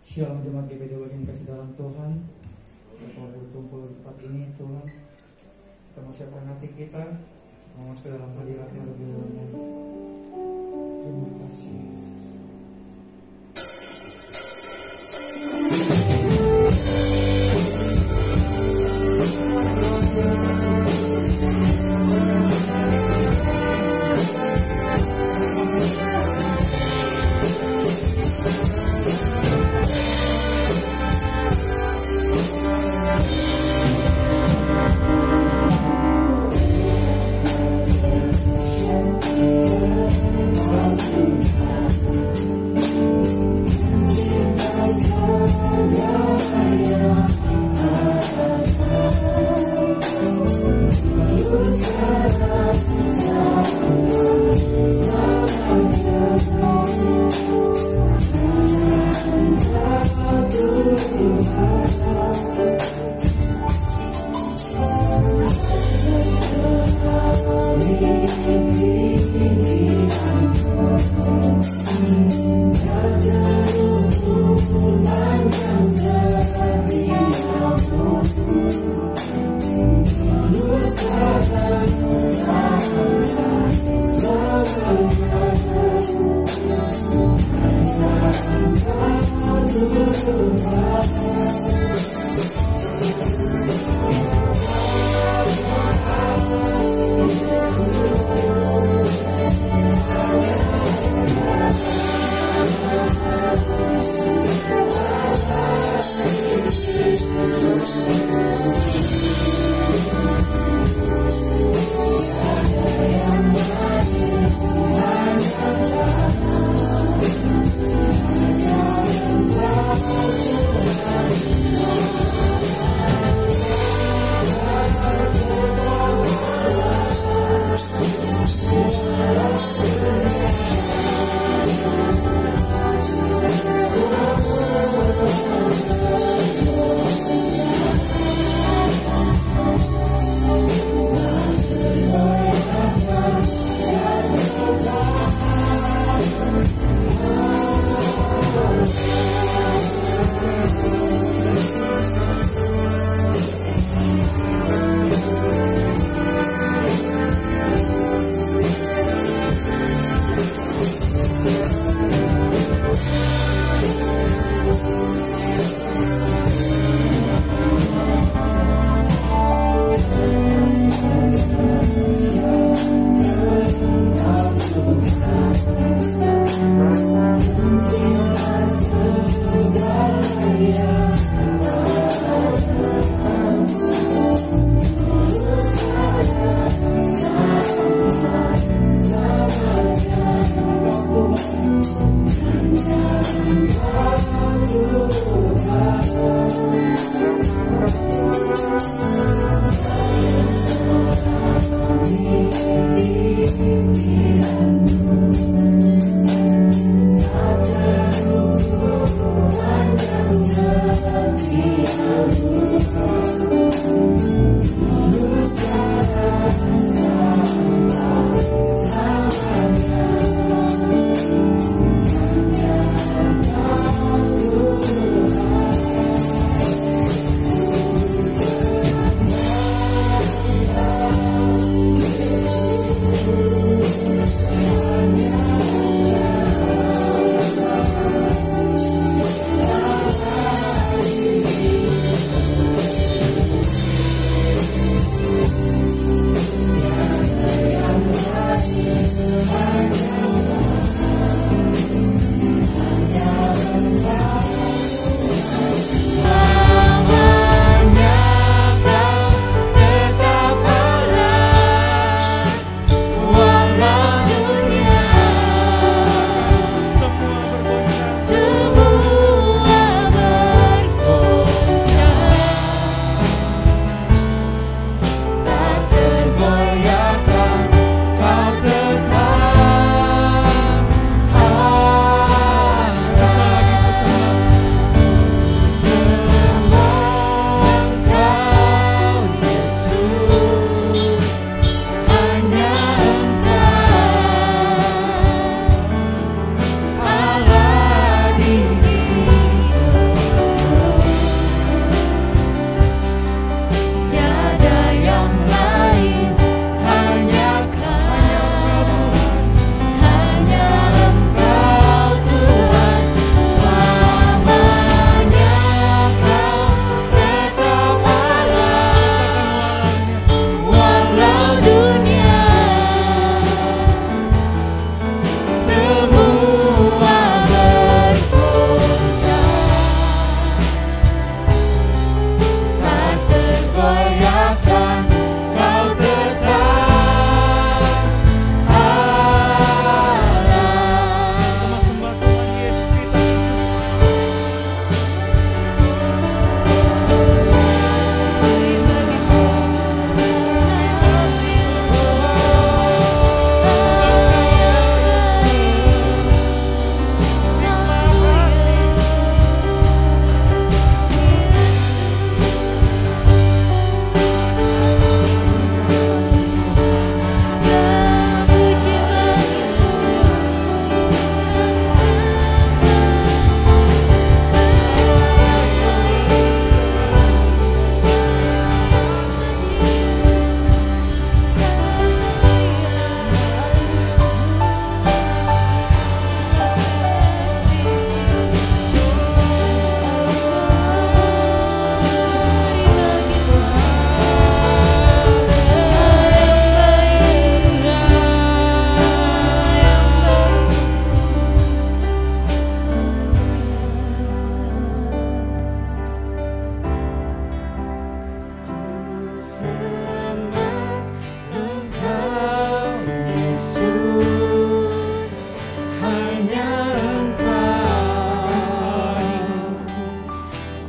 Shalom jemaat GBD bagian kasih dalam Tuhan. Kita berkumpul di tempat ini Tuhan. Kita mau siapkan hati kita mau masuk ke dalam hadirat-Nya lebih dalam. Terima kasih Yesus.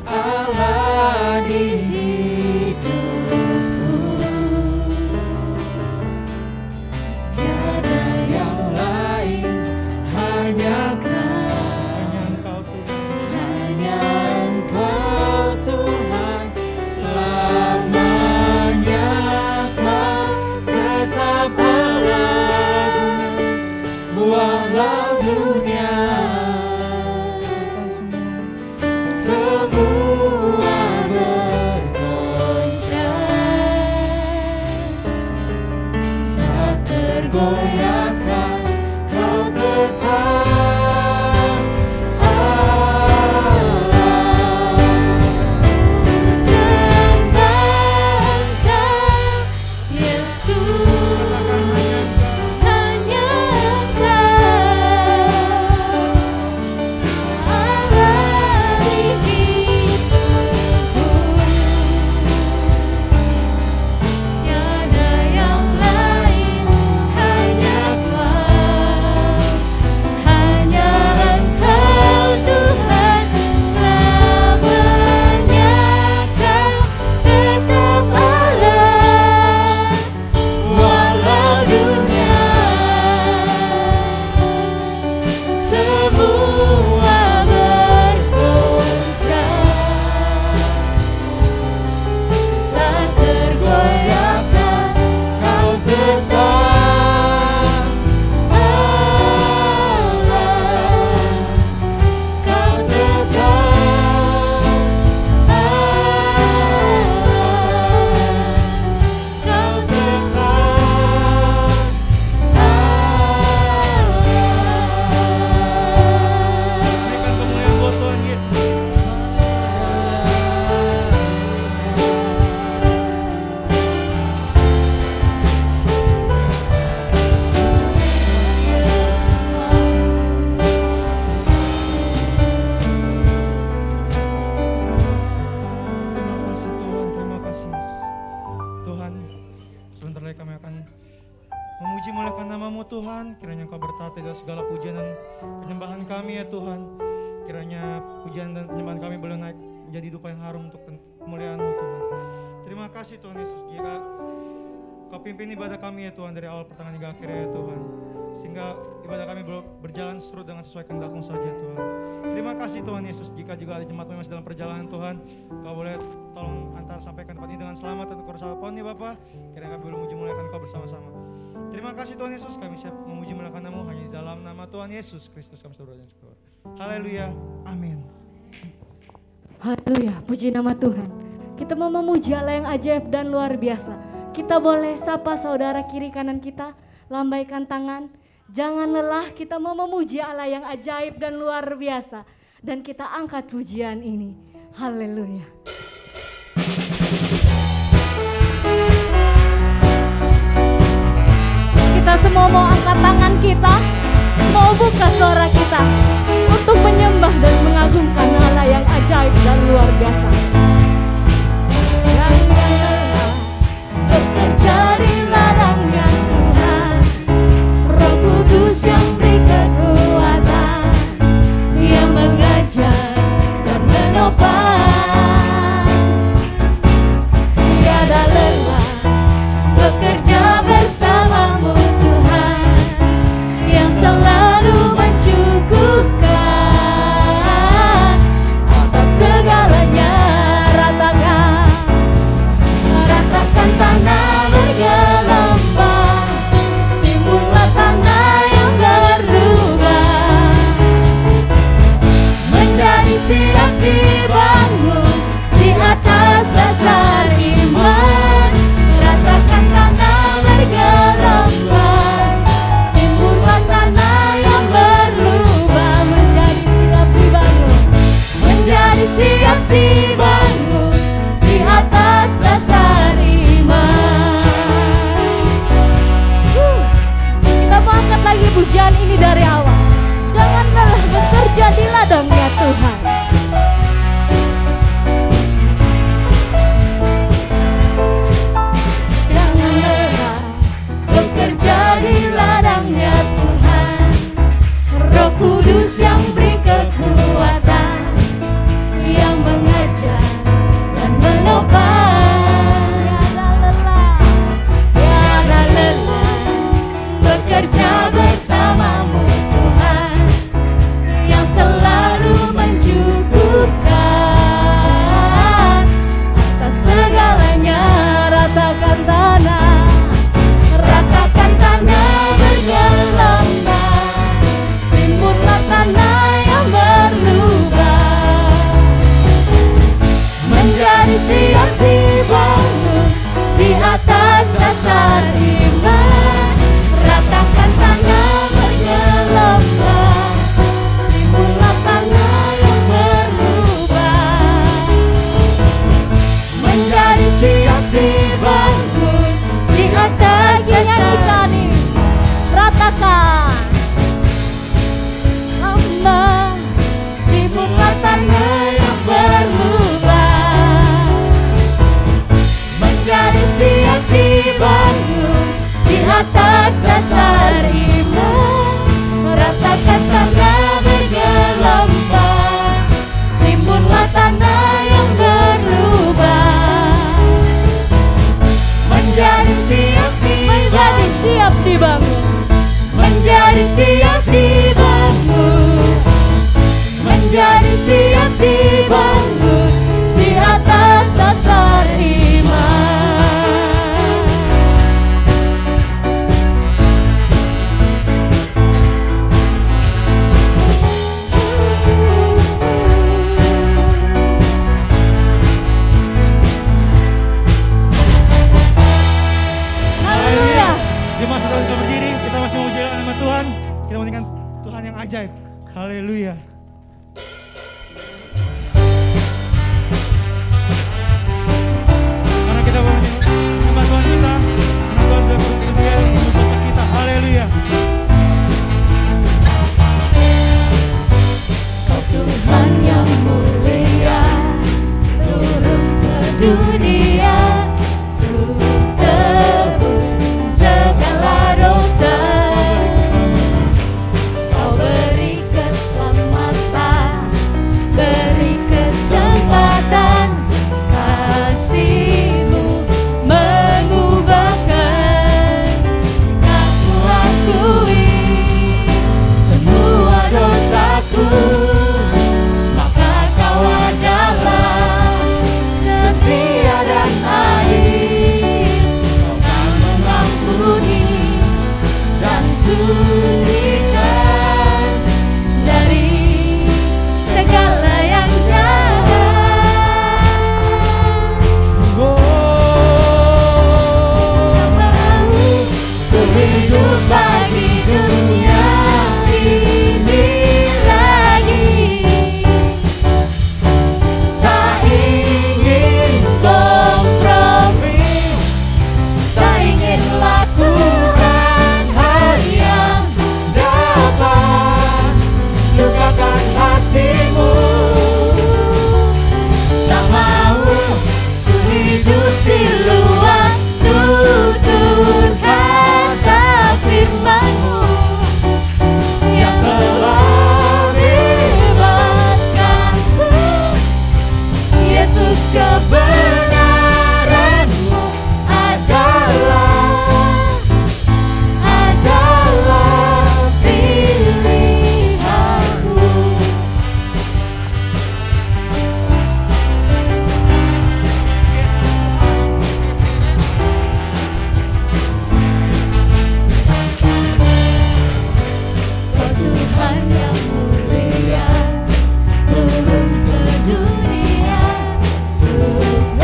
Allah di hidupku, tiada yang lain, hanya Engkau Tuhan, selamanya Kau tetap Allahku, walau dunia semua bergoncang, tak tergoyahkan Kau tetap Allah. Sembah Kau Yesus, hanya Engkau Allah di hidupku, tiada yang lain, hanya Engkau Tuhan, selamanya Kau tetap Allah, walau dunia semua bergoncang, tak tergoyahkan Kau tetap Allah, Kau tetap Allah, Kau tetap Berikan kemuliaan buat Tuhan Yesus. Terima kasih Tuhan, terima kasih Yesus. Tuhan, sebentar lagi kami akan memuji muliakan nama-Mu Tuhan. Kiranya Engkau bertata dalam segala pujian dan penyembahan kami ya Tuhan. Kiranya pujian dan penyembahan kami boleh naik menjadi dupa yang harum untuk kemuliaan-Mu Tuhan. Terima kasih Tuhan Yesus, jika Kau pimpin ibadah kami ya Tuhan dari awal pertengahan hingga akhir ya Tuhan, sehingga ibadah kami berjalan sesuai dengan sesuai kehendak-Mu saja Tuhan. Terima kasih Tuhan Yesus, jika juga ada jemaat masih dalam perjalanan Tuhan, Kau boleh tolong antar sampaikan tempat ini dengan selamat dan kebersamaan ya Bapa. Kiranya kami boleh memuji muliakan Kau bersama-sama. Terima kasih Tuhan Yesus, kami siap memuji muliakan nama-Mu hanya di dalam nama Tuhan Yesus Kristus kami berdoa dan syukur. Haleluya, amin. Haleluya, puji nama Tuhan. Kita mau memuji Allah yang ajaib dan luar biasa. Kita boleh sapa saudara kiri kanan kita, lambaikan tangan. Jangan lelah, kita mau memuji Allah yang ajaib dan luar biasa. Dan kita angkat pujian ini. Haleluya. Kita semua mau angkat tangan kita, mau buka suara kita untuk menyembah dan mengagungkan Allah yang ajaib dan luar biasa. Yang lelah bekerja di ladangnya Tuhan, Roh Kudus yang beri kekuatan, yang mengajar dan menopang. Tiada lelah bekerja bersamamu Tuhan, yang selalu mencukupkan atas segalanya. siap dibangun di atas dasar iman. Ratakan tanah bergelombang, timbullah tanah yang berlubang. Menjadi siap dibangun di atas dasar iman. Ratakan lambang, timbullah tanah yang berlubang. Menjadi siap dibangun di atas dasar iman. Ratakan tanah bergelombang, timbullah tanah yang berlubang. Menjadi siap dibangun, menjadi siap dibangun, menjadi siap dibangun di atas dasar iman. Haleluya. Jemaat saudara kita berdiri, kita masih memuji nama Tuhan. Kita menyanyikan Tuhan yang ajaib. Haleluya. Karena kita menyanyikan nama Tuhan kita, karena Tuhan sudah bersedia menebus dosa kita. Haleluya. Kau Tuhan yang mulia, turun ke dunia untuk tebus segala dosa. Kau beri keselamatan, beri kesempatan, kasih-Mu mengubahkan. Jika ku akui semua dosaku, maka Kau adalah setia dan adil. Kau kan mengampuni dan sucikan dari segala yang jahat. Tak mau ku hidup bagi dunia ini lagi. Tak ingin kompromi, tak ingin lakukan hal yang dapat lukakan hatimu. Tak mau ku hidup di luar tutur kata firman-Mu yang telah bebaskanku. Yesus, kebenaran-Mu adalah pilihanku. Kau Tuhan yang mulia, turun ke dunia untuk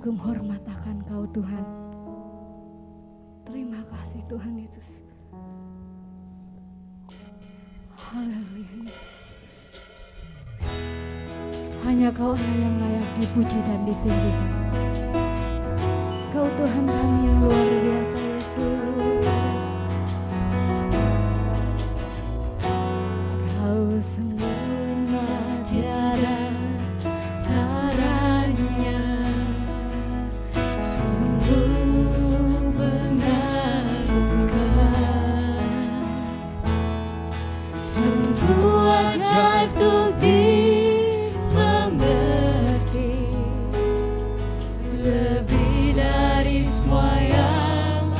Kagum hormat akan Kau Tuhan. Terima kasih Tuhan Yesus. Haleluya. Hanya Kau Allah yang layak dipuji dan ditinggikan. Kau Tuhan kami yang luar biasa Yesus. Kau sempurna tiada taranya, sungguh mengagumkan, sungguh ajaib untuk dimengerti, lebih dari semua yang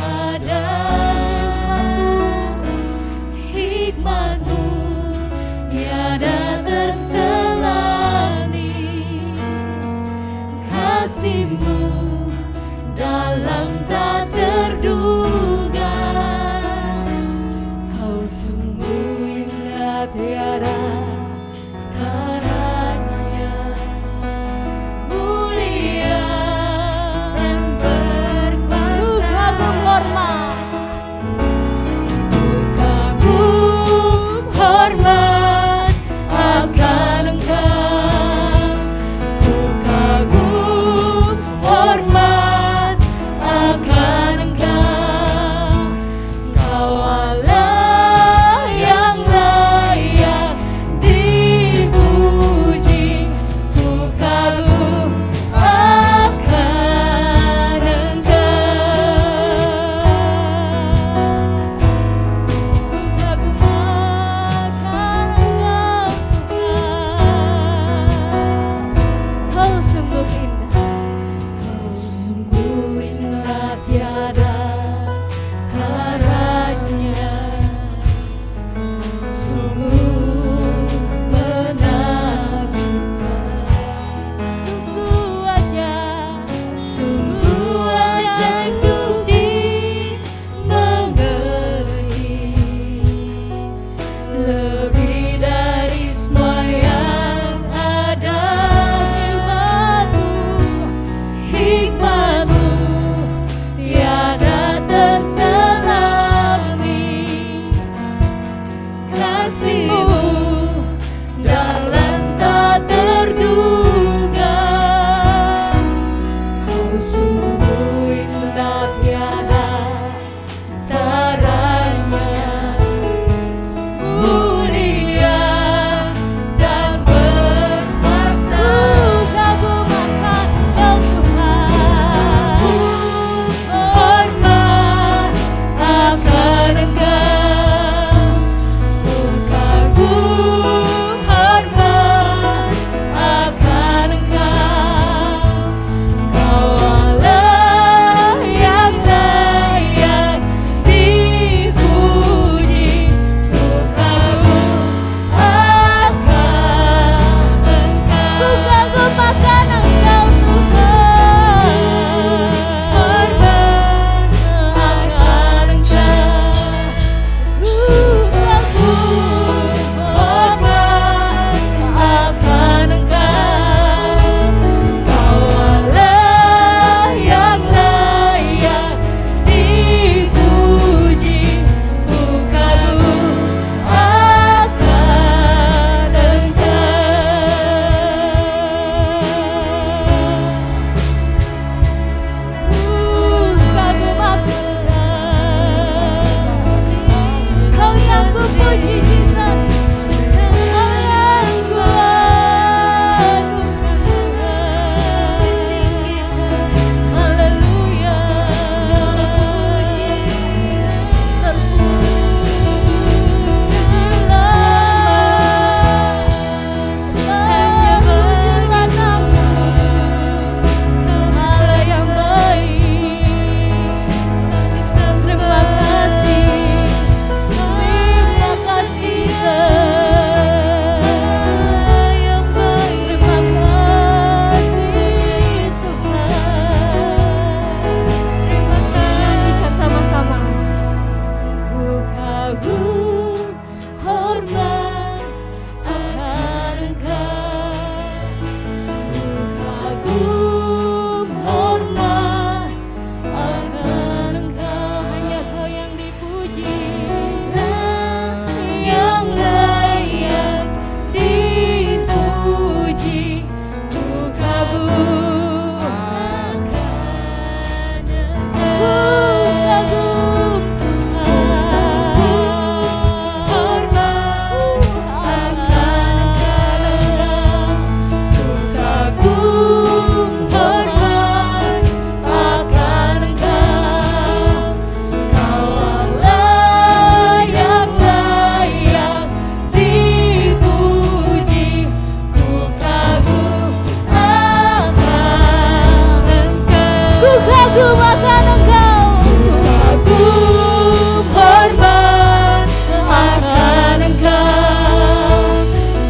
kagum akan Engkau, ku kagum hormat akan Engkau,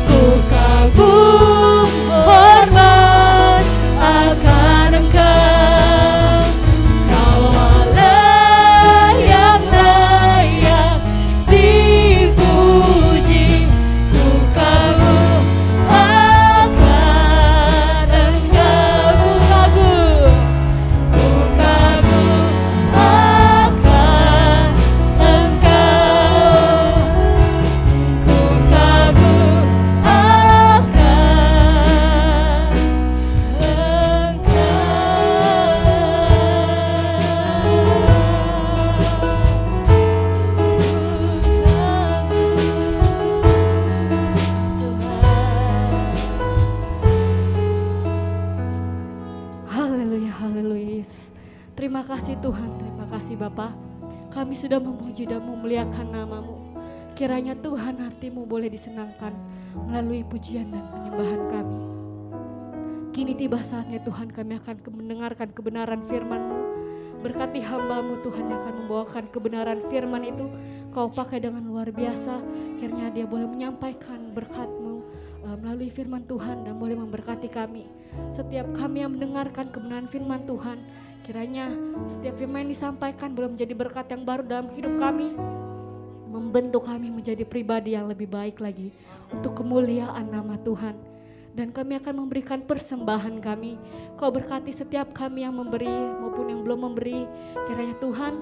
ku kagum hormat akan Engkau. Kau Allah yang layak dipuji, ku kagum akan Engkau, ku kagum. ku kagum akan Engkau, ku kagum akan Haleluya, haleluya. Terima kasih Tuhan, terima kasih Bapa. Kami sudah memuji dan memuliakan nama-Mu. Kiranya Tuhan hati-Mu boleh disenangkan melalui pujian dan penyembahan kami. Kini tiba saatnya Tuhan kami akan mendengarkan kebenaran firman-Mu. Berkati hamba-Mu Tuhan yang akan membawakan kebenaran firman itu. Kau pakai dengan luar biasa. Kiranya dia boleh menyampaikan berkat-Mu melalui firman Tuhan dan boleh memberkati kami. Setiap kami yang mendengarkan kebenaran firman Tuhan, kiranya setiap firman yang disampaikan boleh menjadi berkat yang baru dalam hidup kami, membentuk kami menjadi pribadi yang lebih baik lagi untuk kemuliaan nama Tuhan. Dan kami akan memberikan persembahan kami. Kau berkati setiap kami yang memberi maupun yang belum memberi. Kiranya Tuhan,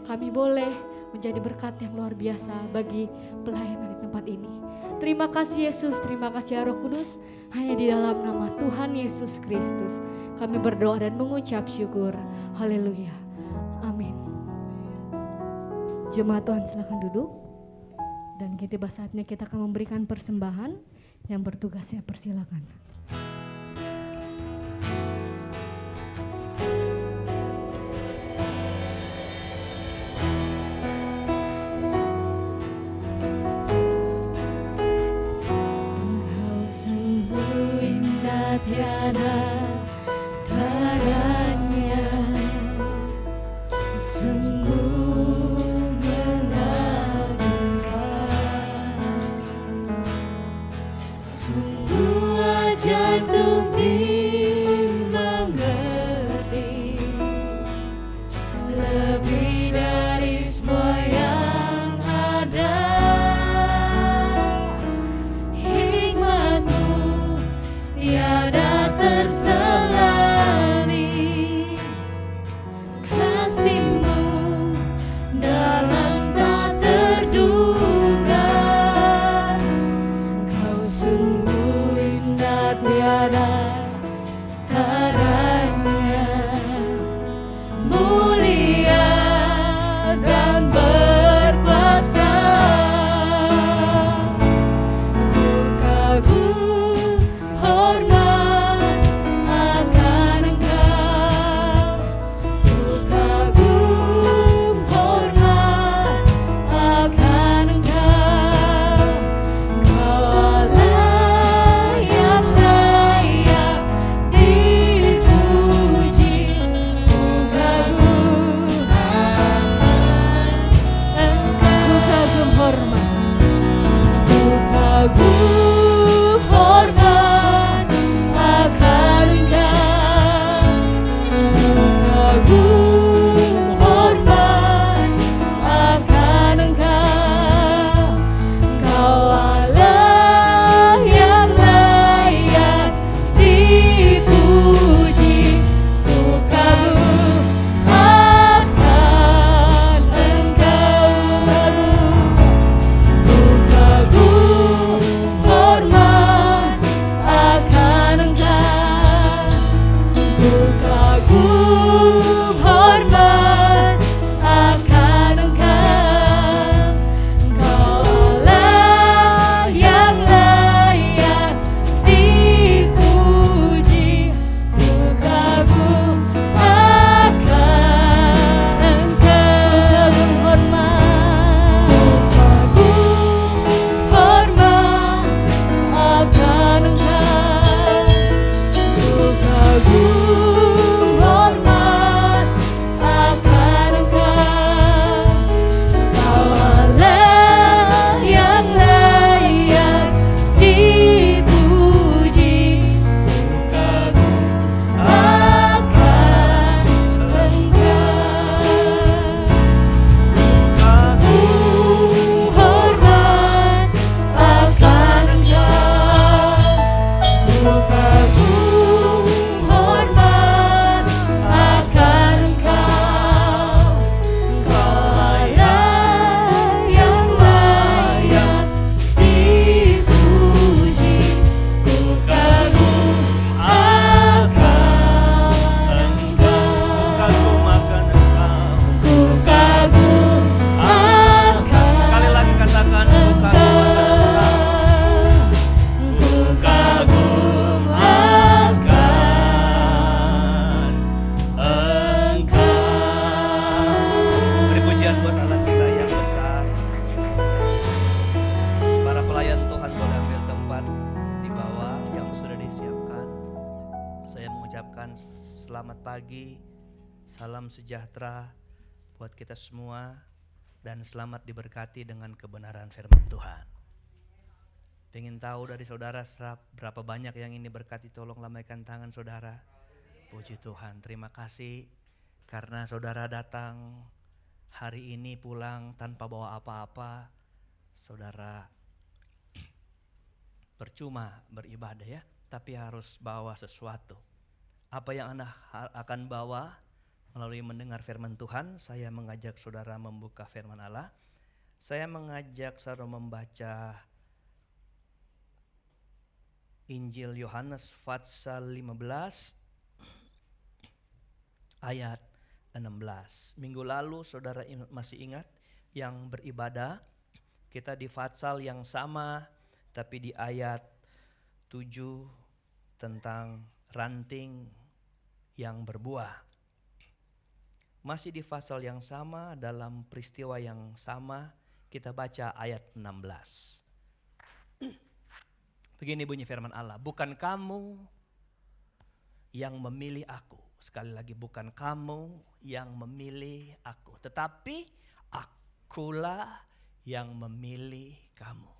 kami boleh menjadi berkat yang luar biasa bagi pelayanan di tempat ini. Terima kasih Yesus, terima kasih ya Roh Kudus. Hanya di dalam nama Tuhan Yesus Kristus kami berdoa dan mengucap syukur. Haleluya. Amin. Jemaat Tuhan silakan duduk. Dan tiba saatnya kita akan memberikan persembahan. Yang bertugas saya persilakan. Engkau sungguh indah tiada taranya, sungguh mengagumkan, sungguh ajaib untuk dimengerti, lebih dari semua yang ada. Hikmat-Mu tiada terselami, kasih-Mu dalam tak terduga. Kau sungguh indah tiada mengucapkan selamat pagi, salam sejahtera buat kita semua, dan selamat diberkati dengan kebenaran firman Tuhan. Pengen tahu dari saudara berapa banyak yang ini berkati, tolong lambaikan tangan saudara. Puji Tuhan, terima kasih karena saudara datang hari ini pulang tanpa bawa apa-apa. Saudara percuma beribadah ya, tapi harus bawa sesuatu. Apa yang Anda akan bawa melalui mendengar firman Tuhan? Saya mengajak saudara membuka firman Allah. Saya mengajak saudara membaca Injil Yohanes pasal 15 ayat 16. Minggu lalu saudara masih ingat yang beribadah, kita di pasal yang sama tapi di ayat 7 tentang ranting yang berbuah. Masih di pasal yang sama, dalam peristiwa yang sama, kita baca ayat 16. Begini bunyi firman Allah, bukan kamu yang memilih aku. Sekali lagi, bukan kamu yang memilih aku, tetapi akulah yang memilih kamu.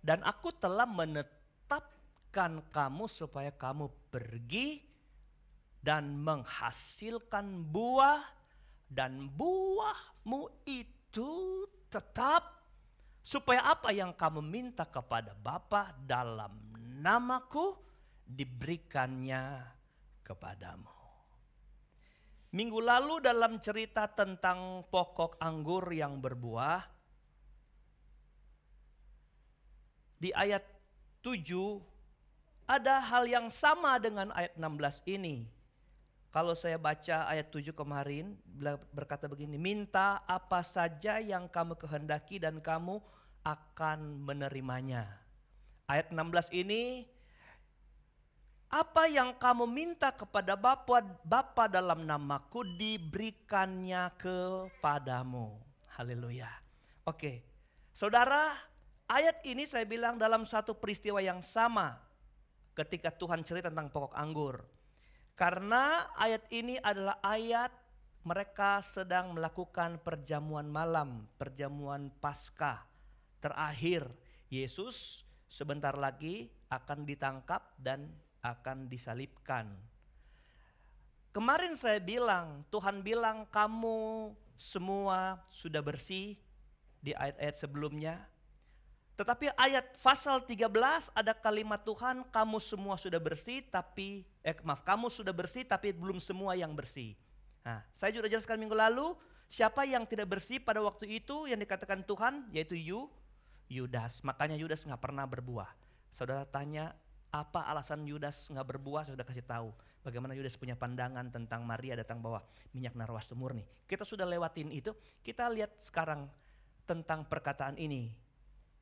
Dan aku telah menetapkan kamu supaya kamu pergi dan menghasilkan buah, dan buahmu itu tetap, supaya apa yang kamu minta kepada Bapa dalam namaku diberikannya kepadamu. Minggu lalu dalam cerita tentang pokok anggur yang berbuah, di ayat 7 ada hal yang sama dengan ayat 16 ini. Kalau saya baca ayat 7 kemarin berkata begini, minta apa saja yang kamu kehendaki dan kamu akan menerimanya. Ayat 16 ini, apa yang kamu minta kepada Bapa dalam namaku diberikannya kepadamu. Haleluya. Oke, saudara, ayat ini saya bilang dalam satu peristiwa yang sama ketika Tuhan cerita tentang pokok anggur. Karena ayat ini adalah ayat mereka sedang melakukan perjamuan malam, perjamuan Paskah. Terakhir, Yesus sebentar lagi akan ditangkap dan akan disalibkan. Kemarin saya bilang, Tuhan bilang kamu semua sudah bersih di ayat-ayat sebelumnya. Tetapi ayat pasal 13 ada kalimat Tuhan, kamu semua sudah bersih tapi kamu sudah bersih tapi belum semua yang bersih. Nah, saya juga jelaskan minggu lalu, siapa yang tidak bersih pada waktu itu yang dikatakan Tuhan, yaitu Yudas. Makanya Yudas nggak pernah berbuah. Saudara tanya, apa alasan Yudas nggak berbuah? Saya sudah kasih tahu bagaimana Yudas punya pandangan tentang Maria datang bawa minyak narwastu murni. Kita sudah lewatin itu. Kita lihat sekarang tentang perkataan ini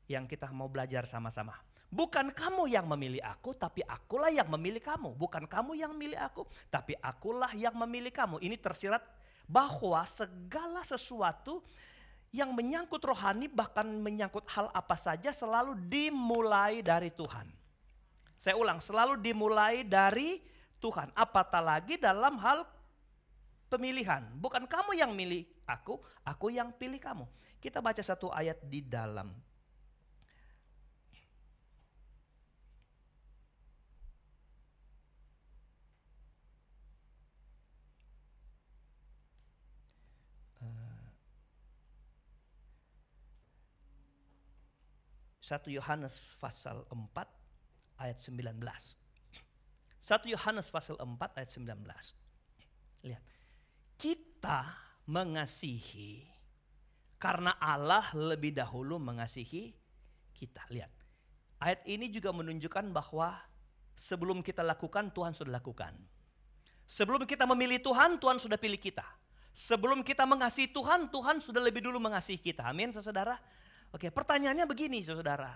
yang kita mau belajar sama-sama. Bukan kamu yang memilih aku, tapi akulah yang memilih kamu. Bukan kamu yang memilih aku, tapi akulah yang memilih kamu. Ini tersirat bahwa segala sesuatu yang menyangkut rohani, bahkan menyangkut hal apa saja, selalu dimulai dari Tuhan. Saya ulang, selalu dimulai dari Tuhan. Apatah lagi dalam hal pemilihan. Bukan kamu yang milih aku yang pilih kamu. Kita baca satu ayat di dalam Satu Yohanes pasal 4 ayat 19. 1 Yohanes pasal 4 ayat 19. Lihat. Kita mengasihi karena Allah lebih dahulu mengasihi kita. Lihat. Ayat ini juga menunjukkan bahwa sebelum kita lakukan, Tuhan sudah lakukan. Sebelum kita memilih Tuhan, Tuhan sudah pilih kita. Sebelum kita mengasihi Tuhan, Tuhan sudah lebih dulu mengasihi kita. Amin, saudara. Oke, pertanyaannya begini, saudara.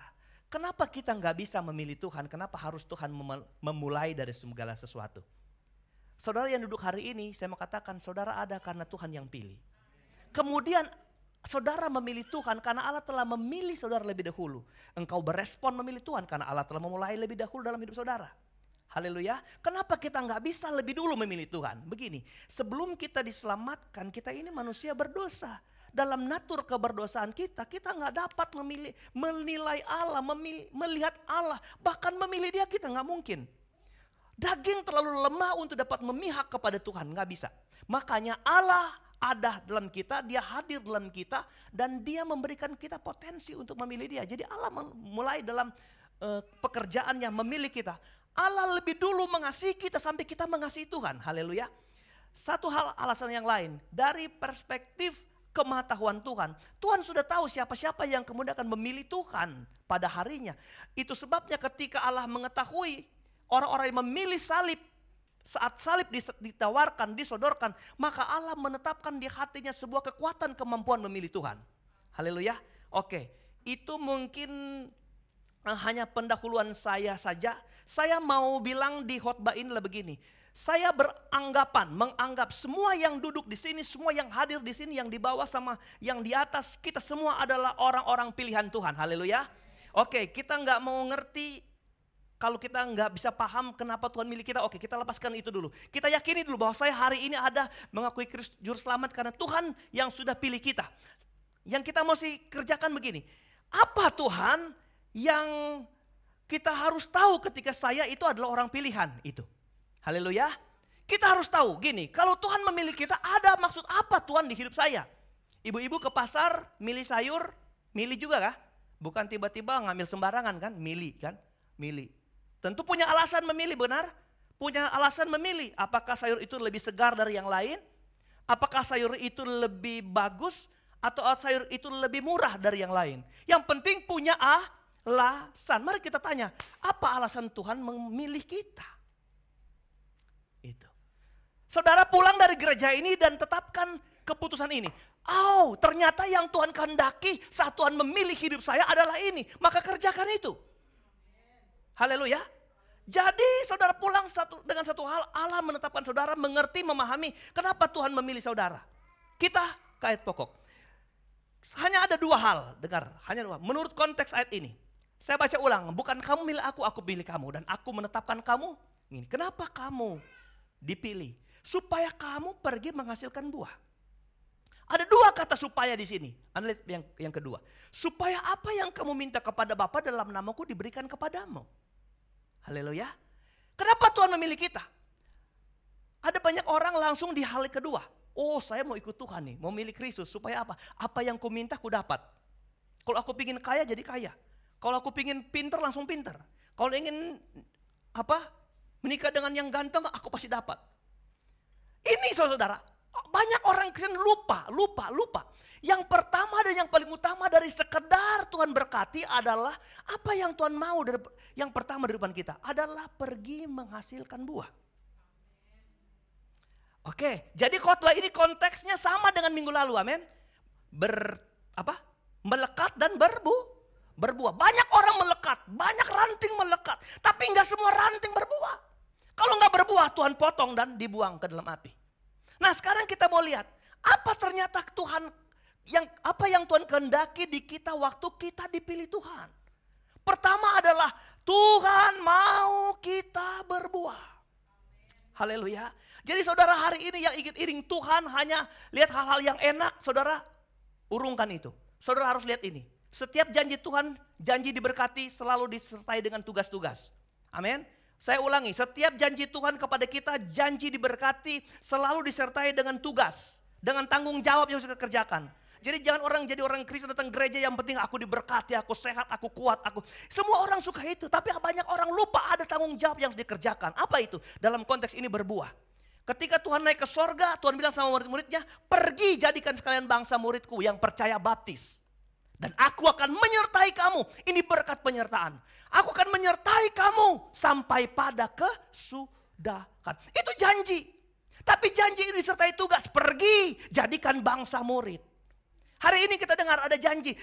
Kenapa kita nggak bisa memilih Tuhan? Kenapa harus Tuhan memulai dari segala sesuatu? Saudara yang duduk hari ini, saya mau katakan, saudara ada karena Tuhan yang pilih. Kemudian saudara memilih Tuhan karena Allah telah memilih saudara lebih dahulu. Engkau berespon memilih Tuhan karena Allah telah memulai lebih dahulu dalam hidup saudara. Haleluya. Kenapa kita nggak bisa lebih dulu memilih Tuhan? Begini, sebelum kita diselamatkan, kita ini manusia berdosa. Dalam natur keberdosaan kita nggak dapat menilai Allah, melihat Allah, bahkan memilih Dia kita nggak mungkin. Daging terlalu lemah untuk dapat memihak kepada Tuhan, nggak bisa. Makanya Allah ada dalam kita, Dia hadir dalam kita, dan Dia memberikan kita potensi untuk memilih Dia. Jadi Allah mulai dalam pekerjaannya memilih kita. Allah lebih dulu mengasihi kita sampai kita mengasihi Tuhan. Haleluya. Satu hal alasan yang lain, dari perspektif kemahatauan Tuhan, Tuhan sudah tahu siapa-siapa yang kemudian akan memilih Tuhan pada harinya. Itu sebabnya ketika Allah mengetahui orang-orang yang memilih salib, saat salib ditawarkan, disodorkan, maka Allah menetapkan di hatinya sebuah kekuatan kemampuan memilih Tuhan. Haleluya. Oke, itu mungkin hanya pendahuluan saya saja. Saya mau bilang di khotbah ini adalah begini. Saya menganggap semua yang duduk di sini, semua yang hadir di sini, yang di bawah sama yang di atas, kita semua adalah orang-orang pilihan Tuhan. Haleluya. Oke, kita nggak mau ngerti kalau kita nggak bisa paham kenapa Tuhan milih kita. Oke, kita lepaskan itu dulu. Kita yakini dulu bahwa saya hari ini ada mengakui Kristus juru selamat karena Tuhan yang sudah pilih kita. Yang kita mesti kerjakan begini. Apa Tuhan yang kita harus tahu ketika saya itu adalah orang pilihan itu? Haleluya. Kita harus tahu gini, kalau Tuhan memilih kita, ada maksud apa Tuhan di hidup saya? Ibu-ibu ke pasar milih sayur, milih juga kah? Bukan tiba-tiba ngambil sembarangan kan? Milih kan? Milih. Tentu punya alasan memilih, benar? Punya alasan memilih. Apakah sayur itu lebih segar dari yang lain? Apakah sayur itu lebih bagus? Atau sayur itu lebih murah dari yang lain? Yang penting punya alasan. Mari kita tanya, apa alasan Tuhan memilih kita? Itu. Saudara pulang dari gereja ini dan tetapkan keputusan ini. Oh, ternyata yang Tuhan kehendaki saat Tuhan memilih hidup saya adalah ini. Maka kerjakan itu. Haleluya. Jadi saudara pulang dengan satu hal, Allah menetapkan saudara mengerti, memahami kenapa Tuhan memilih saudara. Kita ke ayat pokok. Hanya ada dua hal, dengar, hanya dua. Menurut konteks ayat ini, saya baca ulang, bukan kamu milih aku pilih kamu, dan aku menetapkan kamu. Ini, kenapa kamu dipilih? Supaya kamu pergi menghasilkan buah. Ada dua kata supaya di sini. Anda lihat yang kedua. Supaya apa yang kamu minta kepada Bapa dalam namaku diberikan kepadamu. Haleluya. Kenapa Tuhan memilih kita? Ada banyak orang langsung di hal kedua. Oh, saya mau ikut Tuhan nih, mau milih Kristus. Supaya apa? Apa yang ku minta ku dapat. Kalau aku pingin kaya jadi kaya. Kalau aku pingin pinter langsung pinter. Kalau ingin menikah dengan yang ganteng, aku pasti dapat. Ini saudara, banyak orang Kristen lupa. Yang pertama dan yang paling utama dari sekedar Tuhan berkati adalah apa yang Tuhan mau. Yang pertama di depan kita adalah pergi menghasilkan buah. Oke, jadi khotbah ini konteksnya sama dengan minggu lalu, amin. Melekat dan berbuah. Banyak orang melekat, banyak ranting melekat, tapi enggak semua ranting berbuah. Kalau enggak berbuah, Tuhan potong dan dibuang ke dalam api. Nah, sekarang kita mau lihat apa ternyata apa yang Tuhan kehendaki di kita waktu kita dipilih Tuhan. Pertama adalah Tuhan mau kita berbuah. Haleluya. Jadi saudara hari ini yang ingin iring Tuhan hanya lihat hal-hal yang enak, saudara urungkan itu. Saudara harus lihat ini. Setiap janji Tuhan, janji diberkati selalu disertai dengan tugas-tugas. Amin. Saya ulangi, setiap janji Tuhan kepada kita, janji diberkati selalu disertai dengan tugas. Dengan tanggung jawab yang harus kita kerjakan. Jadi jangan jadi orang Kristen datang gereja yang penting aku diberkati, aku sehat, aku kuat, semua orang suka itu. Tapi banyak orang lupa ada tanggung jawab yang harus dikerjakan. Apa itu? Dalam konteks ini berbuah. Ketika Tuhan naik ke sorga, Tuhan bilang sama murid-muridnya, pergi jadikan sekalian bangsa muridku yang percaya baptis. Dan aku akan menyertai kamu. Ini berkat penyertaan. Aku akan menyertai kamu sampai pada kesudahan. Itu janji. Tapi janji ini disertai tugas. Pergi jadikan bangsa murid. Hari ini kita dengar ada janji.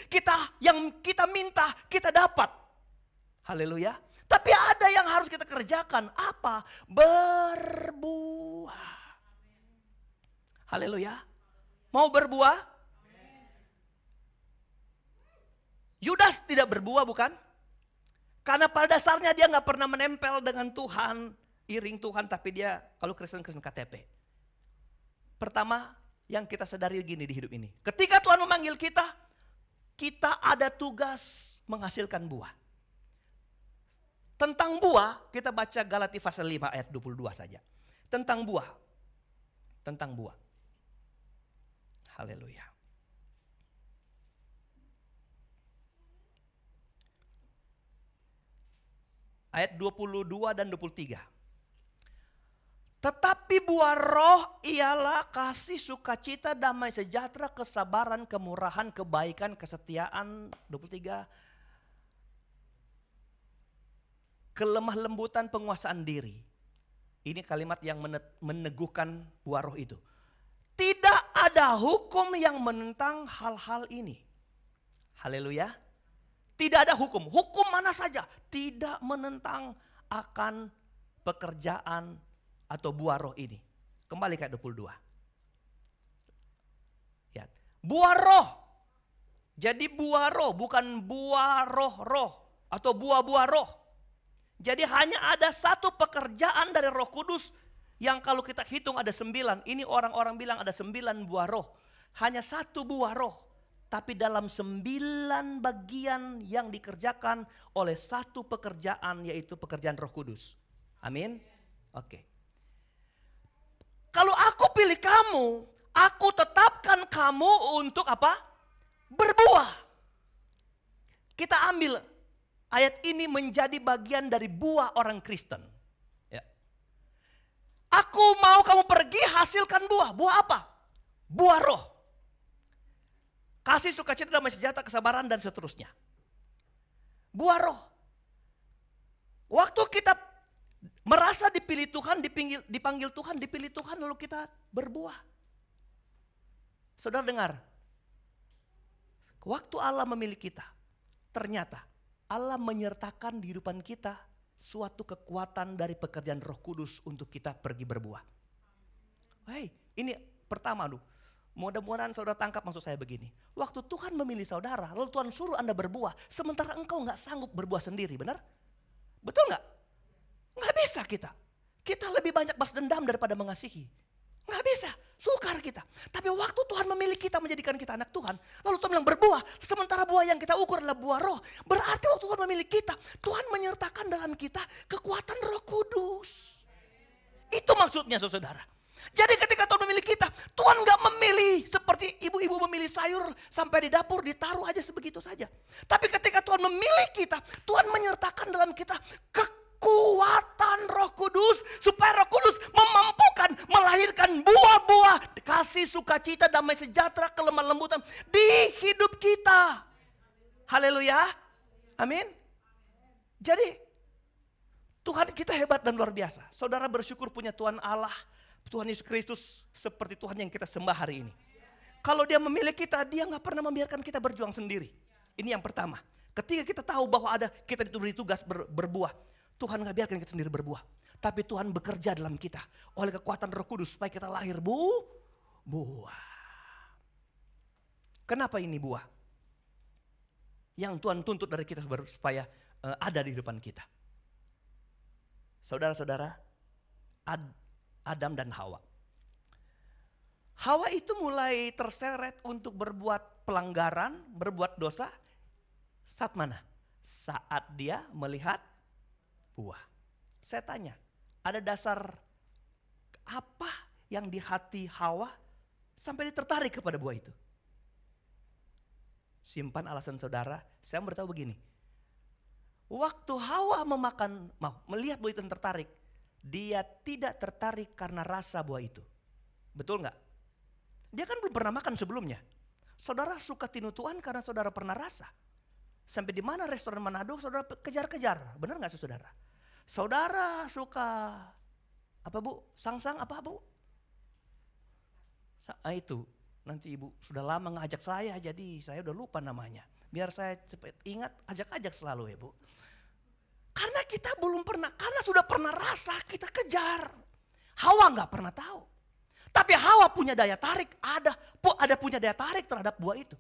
Yang kita minta kita dapat. Haleluya. Tapi ada yang harus kita kerjakan. Apa? Berbuah. Haleluya. Mau berbuah? Yudas tidak berbuah bukan? Karena pada dasarnya dia nggak pernah menempel dengan Tuhan, iring Tuhan, tapi dia kalau Kristen KTP. Pertama yang kita sadari gini di hidup ini. Ketika Tuhan memanggil kita, kita ada tugas menghasilkan buah. Tentang buah, kita baca Galati pasal 5 ayat 22 saja. Tentang buah. Tentang buah. Haleluya. Ayat 22 dan 23. Tetapi buah roh ialah kasih, sukacita, damai sejahtera, kesabaran, kemurahan, kebaikan, kesetiaan. 23. Kelemah lembutan, penguasaan diri. Ini kalimat yang meneguhkan buah roh itu. Tidak ada hukum yang menentang hal-hal ini. Haleluya. Tidak ada hukum. Hukum mana saja tidak menentang akan pekerjaan atau buah roh ini. Kembali ke 22. Ya. Buah roh. Jadi buah roh bukan buah roh-roh atau buah-buah roh. Jadi hanya ada satu pekerjaan dari Roh Kudus yang kalau kita hitung ada 9. Ini orang-orang bilang ada 9 buah roh. Hanya satu buah roh. Tapi dalam 9 bagian yang dikerjakan oleh satu pekerjaan, yaitu pekerjaan Roh Kudus. Amin. Oke. Kalau aku pilih kamu, aku tetapkan kamu untuk apa? Berbuah. Kita ambil ayat ini menjadi bagian dari buah orang Kristen. Ya. Aku mau kamu pergi hasilkan buah. Buah apa? Buah roh. Kasih, sukacita, damai sejahtera, kesabaran, dan seterusnya. Buah roh. Waktu kita merasa dipilih Tuhan, dipanggil Tuhan, dipilih Tuhan, lalu kita berbuah. Saudara dengar, waktu Allah memilih kita, ternyata Allah menyertakan di kehidupan kita suatu kekuatan dari pekerjaan Roh Kudus untuk kita pergi berbuah. Hei, ini pertama dulu. Mudah-mudahan saudara tangkap maksud saya begini. Waktu Tuhan memilih saudara, lalu Tuhan suruh Anda berbuah, sementara engkau gak sanggup berbuah sendiri, benar? Betul gak? Gak bisa kita. Kita lebih banyak balas dendam daripada mengasihi. Gak bisa, sukar kita. Tapi waktu Tuhan memilih kita, menjadikan kita anak Tuhan, lalu Tuhan bilang berbuah, sementara buah yang kita ukur adalah buah roh. Berarti waktu Tuhan memilih kita, Tuhan menyertakan dalam kita kekuatan Roh Kudus. Itu maksudnya saudara. Jadi ketika Tuhan memilih kita, Tuhan gak memilih seperti ibu-ibu memilih sayur sampai di dapur ditaruh aja sebegitu saja. Tapi ketika Tuhan memilih kita, Tuhan menyertakan dalam kita kekuatan Roh Kudus supaya Roh Kudus memampukan melahirkan buah-buah kasih, sukacita, damai sejahtera, kelemah lembutan di hidup kita. Haleluya. Amin. Jadi Tuhan kita hebat dan luar biasa. Saudara bersyukur punya Tuhan Allah, Tuhan Yesus Kristus seperti Tuhan yang kita sembah hari ini. Kalau dia memilih kita, dia gak pernah membiarkan kita berjuang sendiri. Ini yang pertama. Ketika kita tahu bahwa kita diberi tugas berbuah, Tuhan gak biarkan kita sendiri berbuah. Tapi Tuhan bekerja dalam kita oleh kekuatan Roh Kudus supaya kita lahir buah. Kenapa ini buah? Yang Tuhan tuntut dari kita supaya ada di depan kita. Saudara-saudara, Adam dan Hawa. Hawa itu mulai terseret untuk berbuat pelanggaran, berbuat dosa. Saat mana? Saat dia melihat buah. Saya tanya, ada dasar apa yang di hati Hawa sampai dia tertarik kepada buah itu? Simpan alasan saudara, saya beritahu begini. Waktu Hawa melihat buah itu dan tertarik, dia tidak tertarik karena rasa buah itu. Betul nggak? Dia kan belum pernah makan sebelumnya. Saudara suka tinutuan karena saudara pernah rasa. Sampai di mana restoran Manado saudara kejar-kejar. Benar nggak saudara? Saudara suka apa bu? Sangsang apa bu? Itu nanti ibu sudah lama ngajak saya, jadi saya udah lupa namanya. Biar saya cepat ingat, ajak-ajak selalu ya bu. Karena kita belum pernah, karena sudah pernah rasa kita kejar. Hawa nggak pernah tahu. Tapi Hawa punya daya tarik, ada punya daya tarik terhadap buah itu.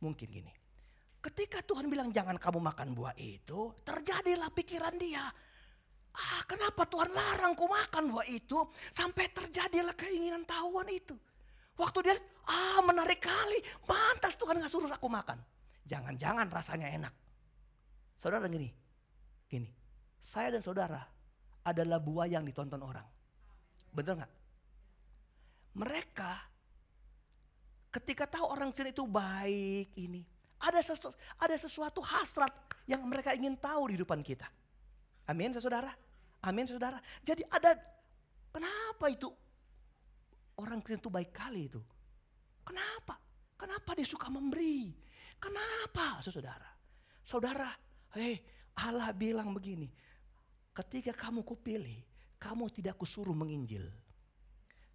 Mungkin gini, Ketika Tuhan bilang jangan kamu makan buah itu, terjadilah pikiran dia. Kenapa Tuhan larang ku makan buah itu? Sampai terjadilah keinginan tahuan itu. Waktu dia, menarik kali. Pantas Tuhan gak suruh aku makan. Jangan-jangan rasanya enak. Saudara gini. Saya dan saudara adalah buah yang ditonton orang. Betul gak? Mereka ketika tahu orang Kristen itu baik ini. Ada sesuatu hasrat yang mereka ingin tahu di depan kita. Amin saudara. Amin saudara. Jadi kenapa itu orang Kristen itu baik kali itu? Kenapa? Kenapa dia suka memberi? Kenapa saudara? Saudara, Allah bilang begini. Ketika kamu kupilih, kamu tidak kusuruh menginjil.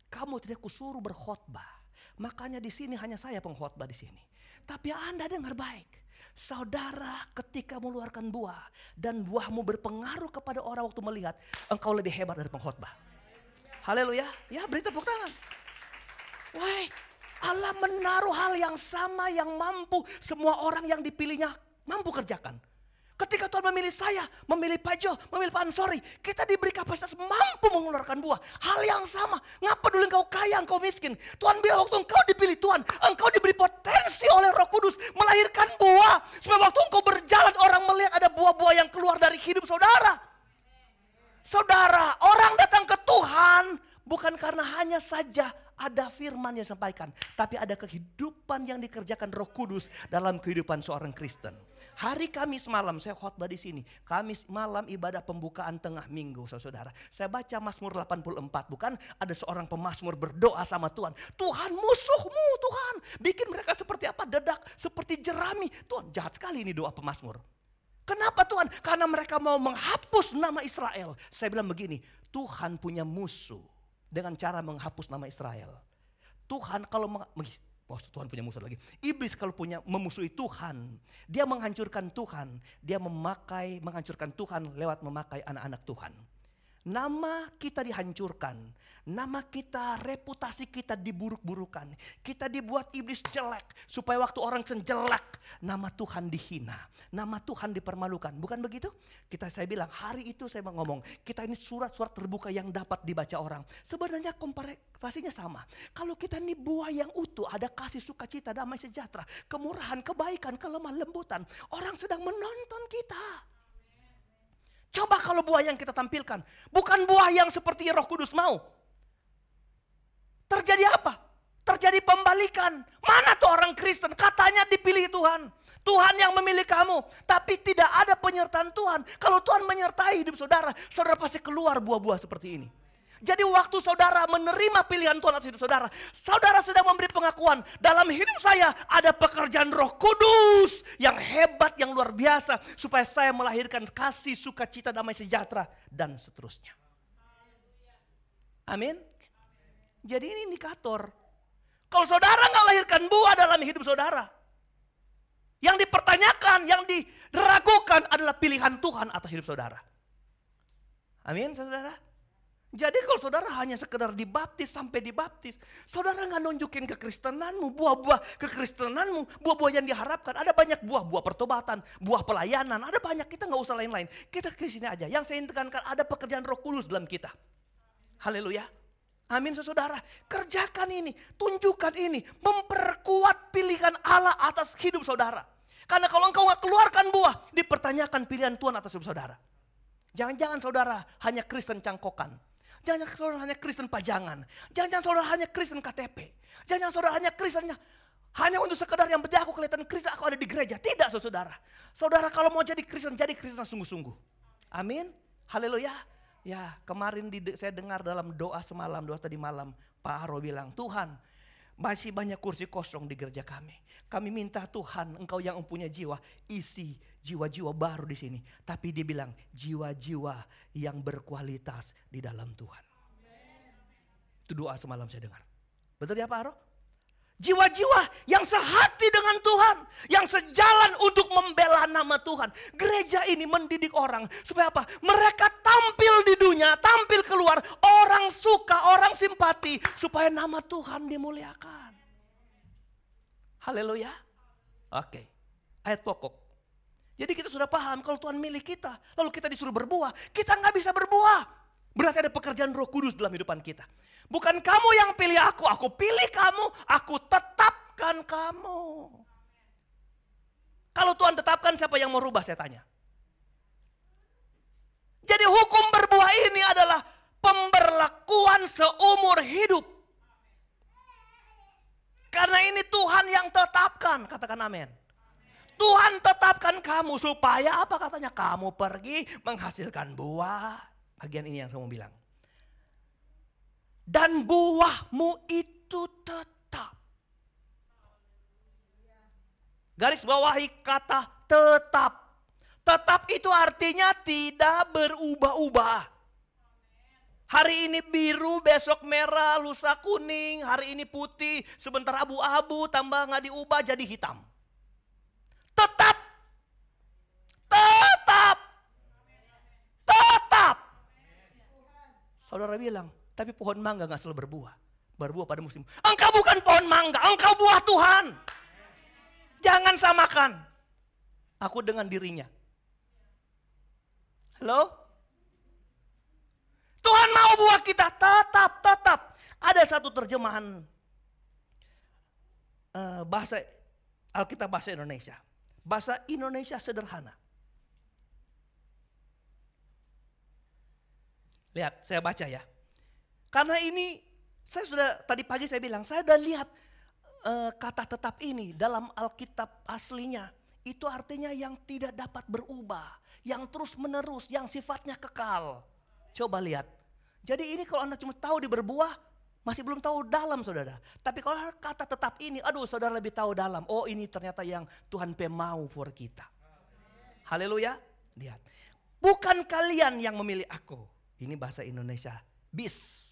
Kamu tidak kusuruh berkhotbah. Makanya di sini hanya saya pengkhotbah di sini. Tapi Anda dengar baik. Saudara, ketika mengeluarkan buah dan buahmu berpengaruh kepada orang waktu melihat, engkau lebih hebat dari pengkhotbah. Haleluya. Ya, beri tepuk tangan. Wah, Allah menaruh hal yang sama yang mampu semua orang yang dipilihnya mampu kerjakan. Ketika Tuhan memilih saya, memilih Pak Jo, memilih Pak Ansori, kita diberi kapasitas mampu mengeluarkan buah. Hal yang sama. Ngapa dulu engkau kaya, engkau miskin? Tuhan bilang waktu engkau dipilih Tuhan, engkau diberi potensi oleh Roh Kudus melahirkan buah. Supaya waktu engkau berjalan orang melihat ada buah-buah yang keluar dari hidup saudara. Saudara, orang datang ke Tuhan bukan karena hanya saja ada firman yang disampaikan, tapi ada kehidupan yang dikerjakan Roh Kudus dalam kehidupan seorang Kristen. Hari Kamis malam saya khotbah di sini. Kamis malam ibadah pembukaan tengah minggu, saudara. Saya baca Mazmur 84, bukan ada seorang pemazmur berdoa sama Tuhan. Tuhan, musuhmu Tuhan, bikin mereka seperti apa? Dedak, seperti jerami. Tuhan, jahat sekali ini doa pemazmur. Kenapa Tuhan? Karena mereka mau menghapus nama Israel. Saya bilang begini, Tuhan punya musuh dengan cara menghapus nama Israel. Tuhan kalau Tuhan punya musuh lagi. Iblis kalau memusuhi Tuhan, dia menghancurkan Tuhan. Dia menghancurkan Tuhan lewat memakai anak-anak Tuhan. Nama kita dihancurkan. Nama kita, reputasi kita diburuk-burukan. Kita dibuat iblis jelek. Supaya waktu orang jelek, nama Tuhan dihina. Nama Tuhan dipermalukan. Bukan begitu? Saya bilang hari itu saya ngomong. Kita ini surat-surat terbuka yang dapat dibaca orang. Sebenarnya komparasinya sama. Kalau kita ini buah yang utuh. Ada kasih, sukacita, damai sejahtera. Kemurahan, kebaikan, kelemah lembutan. Orang sedang menonton kita. Coba kalau buah yang kita tampilkan bukan buah yang seperti Roh Kudus mau. Terjadi apa? Terjadi pembalikan. Mana tuh orang Kristen? Katanya dipilih Tuhan. Tuhan yang memilih kamu. Tapi tidak ada penyertaan Tuhan. Kalau Tuhan menyertai hidup saudara, saudara pasti keluar buah-buah seperti ini. Jadi waktu saudara menerima pilihan Tuhan atas hidup saudara, saudara sedang memberi pengakuan, dalam hidup saya ada pekerjaan Roh Kudus yang hebat, yang luar biasa, supaya saya melahirkan kasih, sukacita, damai sejahtera, dan seterusnya. Amin. Jadi ini indikator. Kalau saudara nggak lahirkan buah dalam hidup saudara, yang dipertanyakan, yang diragukan adalah pilihan Tuhan atas hidup saudara. Amin, saudara. Jadi kalau saudara hanya sekedar dibaptis sampai dibaptis, saudara nggak nunjukin kekristenanmu, buah-buah kekristenanmu, buah-buah yang diharapkan. Ada banyak buah pertobatan, buah pelayanan, ada banyak, kita nggak usah lain-lain. Kita ke sini aja. Yang saya tekankan ada pekerjaan Roh Kudus dalam kita. Haleluya. Amin saudara. Kerjakan ini, tunjukkan ini, memperkuat pilihan Allah atas hidup saudara. Karena kalau engkau nggak keluarkan buah, dipertanyakan pilihan Tuhan atas hidup saudara. Jangan-jangan saudara hanya Kristen cangkokan. Jangan-jangan saudara hanya Kristen pajangan. Jangan-jangan saudara hanya Kristen KTP. Jangan-jangan saudara hanya Kristennya hanya untuk sekedar yang penting aku kelihatan Kristen, aku ada di gereja. Tidak saudara. Saudara kalau mau jadi Kristen sungguh-sungguh. Amin. Haleluya. Ya, kemarin saya dengar dalam doa semalam, doa tadi malam, Pak Haro bilang, Tuhan, masih banyak kursi kosong di gereja kami. Kami minta Tuhan, Engkau yang mempunyai jiwa, isi jiwa-jiwa baru di sini. Tapi dia bilang, jiwa-jiwa yang berkualitas di dalam Tuhan. Itu doa semalam saya dengar. Betul ya Pak Haro? Jiwa-jiwa yang sehati dengan Tuhan, yang sejalan untuk membela nama Tuhan. Gereja ini mendidik orang supaya apa? Mereka tampil di dunia, tampil keluar, orang suka, orang simpati, supaya nama Tuhan dimuliakan. Haleluya. Oke. ayat pokok. Jadi kita sudah paham kalau Tuhan milih kita, lalu kita disuruh berbuah, kita nggak bisa berbuah. Berarti ada pekerjaan Roh Kudus dalam kehidupan kita. Bukan kamu yang pilih aku pilih kamu, aku tetapkan kamu. Kalau Tuhan tetapkan, siapa yang mau rubah, saya tanya. Jadi hukum berbuah ini adalah pemberlakuan seumur hidup. Karena ini Tuhan yang tetapkan, katakan amin. Tuhan tetapkan kamu supaya apa katanya? Kamu pergi menghasilkan buah. Bagian ini yang saya mau bilang. Dan buahmu itu tetap. Garis bawahi kata tetap. Tetap itu artinya tidak berubah-ubah. Hari ini biru, besok merah, lusa kuning, hari ini putih, sebentar abu-abu, tambah nggak diubah jadi hitam. Tetap. Tetap. Tetap. Saudara bilang, tapi pohon mangga nggak selalu berbuah. Berbuah pada musim. Engkau bukan pohon mangga, engkau buah Tuhan. Jangan samakan aku dengan dirinya. Halo? Tuhan mau buah kita tetap. Ada satu terjemahan bahasa Alkitab bahasa Indonesia. Bahasa Indonesia sederhana. Lihat, saya baca ya. Karena ini, saya sudah tadi pagi saya bilang, saya sudah lihat kata tetap ini dalam Alkitab aslinya. Itu artinya yang tidak dapat berubah, yang terus menerus, yang sifatnya kekal. Coba lihat. Jadi ini kalau Anda cuma tahu di berbuah, masih belum tahu dalam saudara. Tapi kalau kata tetap ini, aduh saudara lebih tahu dalam. Oh ini ternyata yang Tuhan mau for kita. Haleluya. Lihat. Bukan kalian yang memilih aku. Ini bahasa Indonesia. Bis.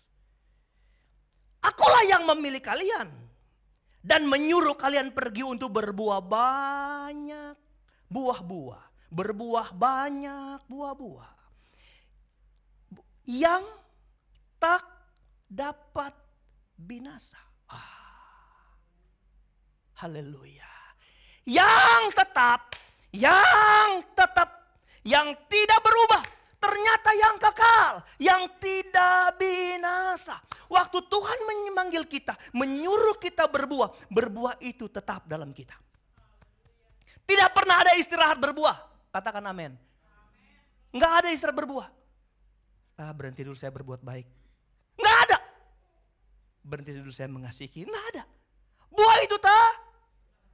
Akulah yang memilih kalian. Dan menyuruh kalian pergi untuk berbuah banyak buah-buah. Berbuah banyak buah-buah. Yang tak dapat binasa. Haleluya. Yang tetap, yang tidak berubah. Ternyata yang kekal, yang tidak binasa. Waktu Tuhan memanggil kita, menyuruh kita berbuah, berbuah itu tetap dalam kita. Tidak pernah ada istirahat berbuah. Katakan amin. Enggak ada istirahat berbuah. Berhenti dulu saya berbuat baik. Enggak ada. Berhenti dulu saya mengasihi. Enggak ada. Buah itu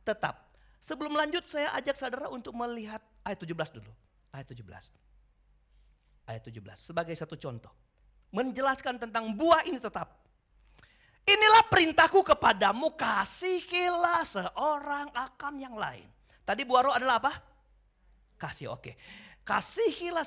tetap. Sebelum lanjut saya ajak saudara untuk melihat ayat 17 dulu. Ayat 17. Ayat 17 sebagai satu contoh. Menjelaskan tentang buah ini tetap. Inilah perintahku kepadamu, kasihilah seorang akan yang lain. Tadi buah roh adalah apa? Kasih, oke. Kasihilah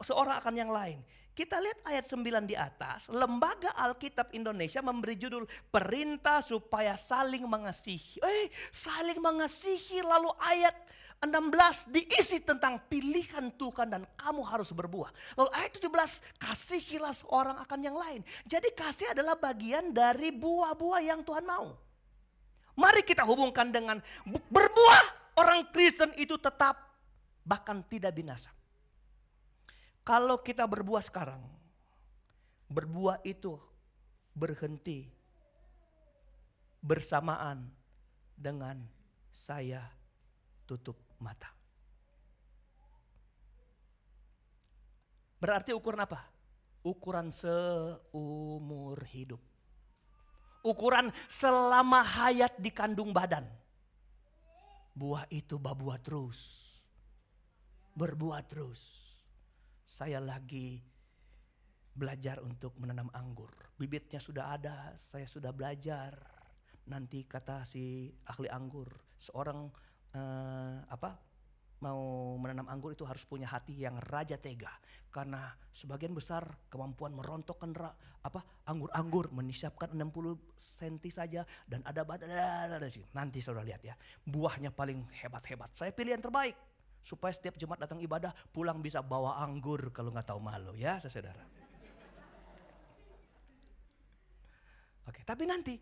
seorang akan yang lain. Kita lihat ayat 9 di atas. Lembaga Alkitab Indonesia memberi judul perintah supaya saling mengasihi. Saling mengasihi, lalu ayat 16 diisi tentang pilihan Tuhan dan kamu harus berbuah. Lalu ayat 17, kasihilah seorang akan yang lain. Jadi kasih adalah bagian dari buah-buah yang Tuhan mau. Mari kita hubungkan dengan berbuah. Orang Kristen itu tetap bahkan tidak binasa. Kalau kita berbuah sekarang, berbuah itu berhenti bersamaan dengan saya tutup mata. Berarti ukuran apa? Ukuran seumur hidup. Ukuran selama hayat di kandung badan. Buah itu berbuah terus. Berbuah terus. Saya lagi belajar untuk menanam anggur. Bibitnya sudah ada, saya sudah belajar. Nanti kata si ahli anggur, seorang mau menanam anggur itu harus punya hati yang raja tega. Karena sebagian besar kemampuan merontokkan anggur-anggur menyiapkan 60 cm saja dan ada badan. Nanti saudara lihat ya, buahnya paling hebat-hebat. Saya pilih yang terbaik supaya setiap Jumat datang ibadah pulang bisa bawa anggur kalau nggak tahu malu ya saudara. Oke, tapi nanti,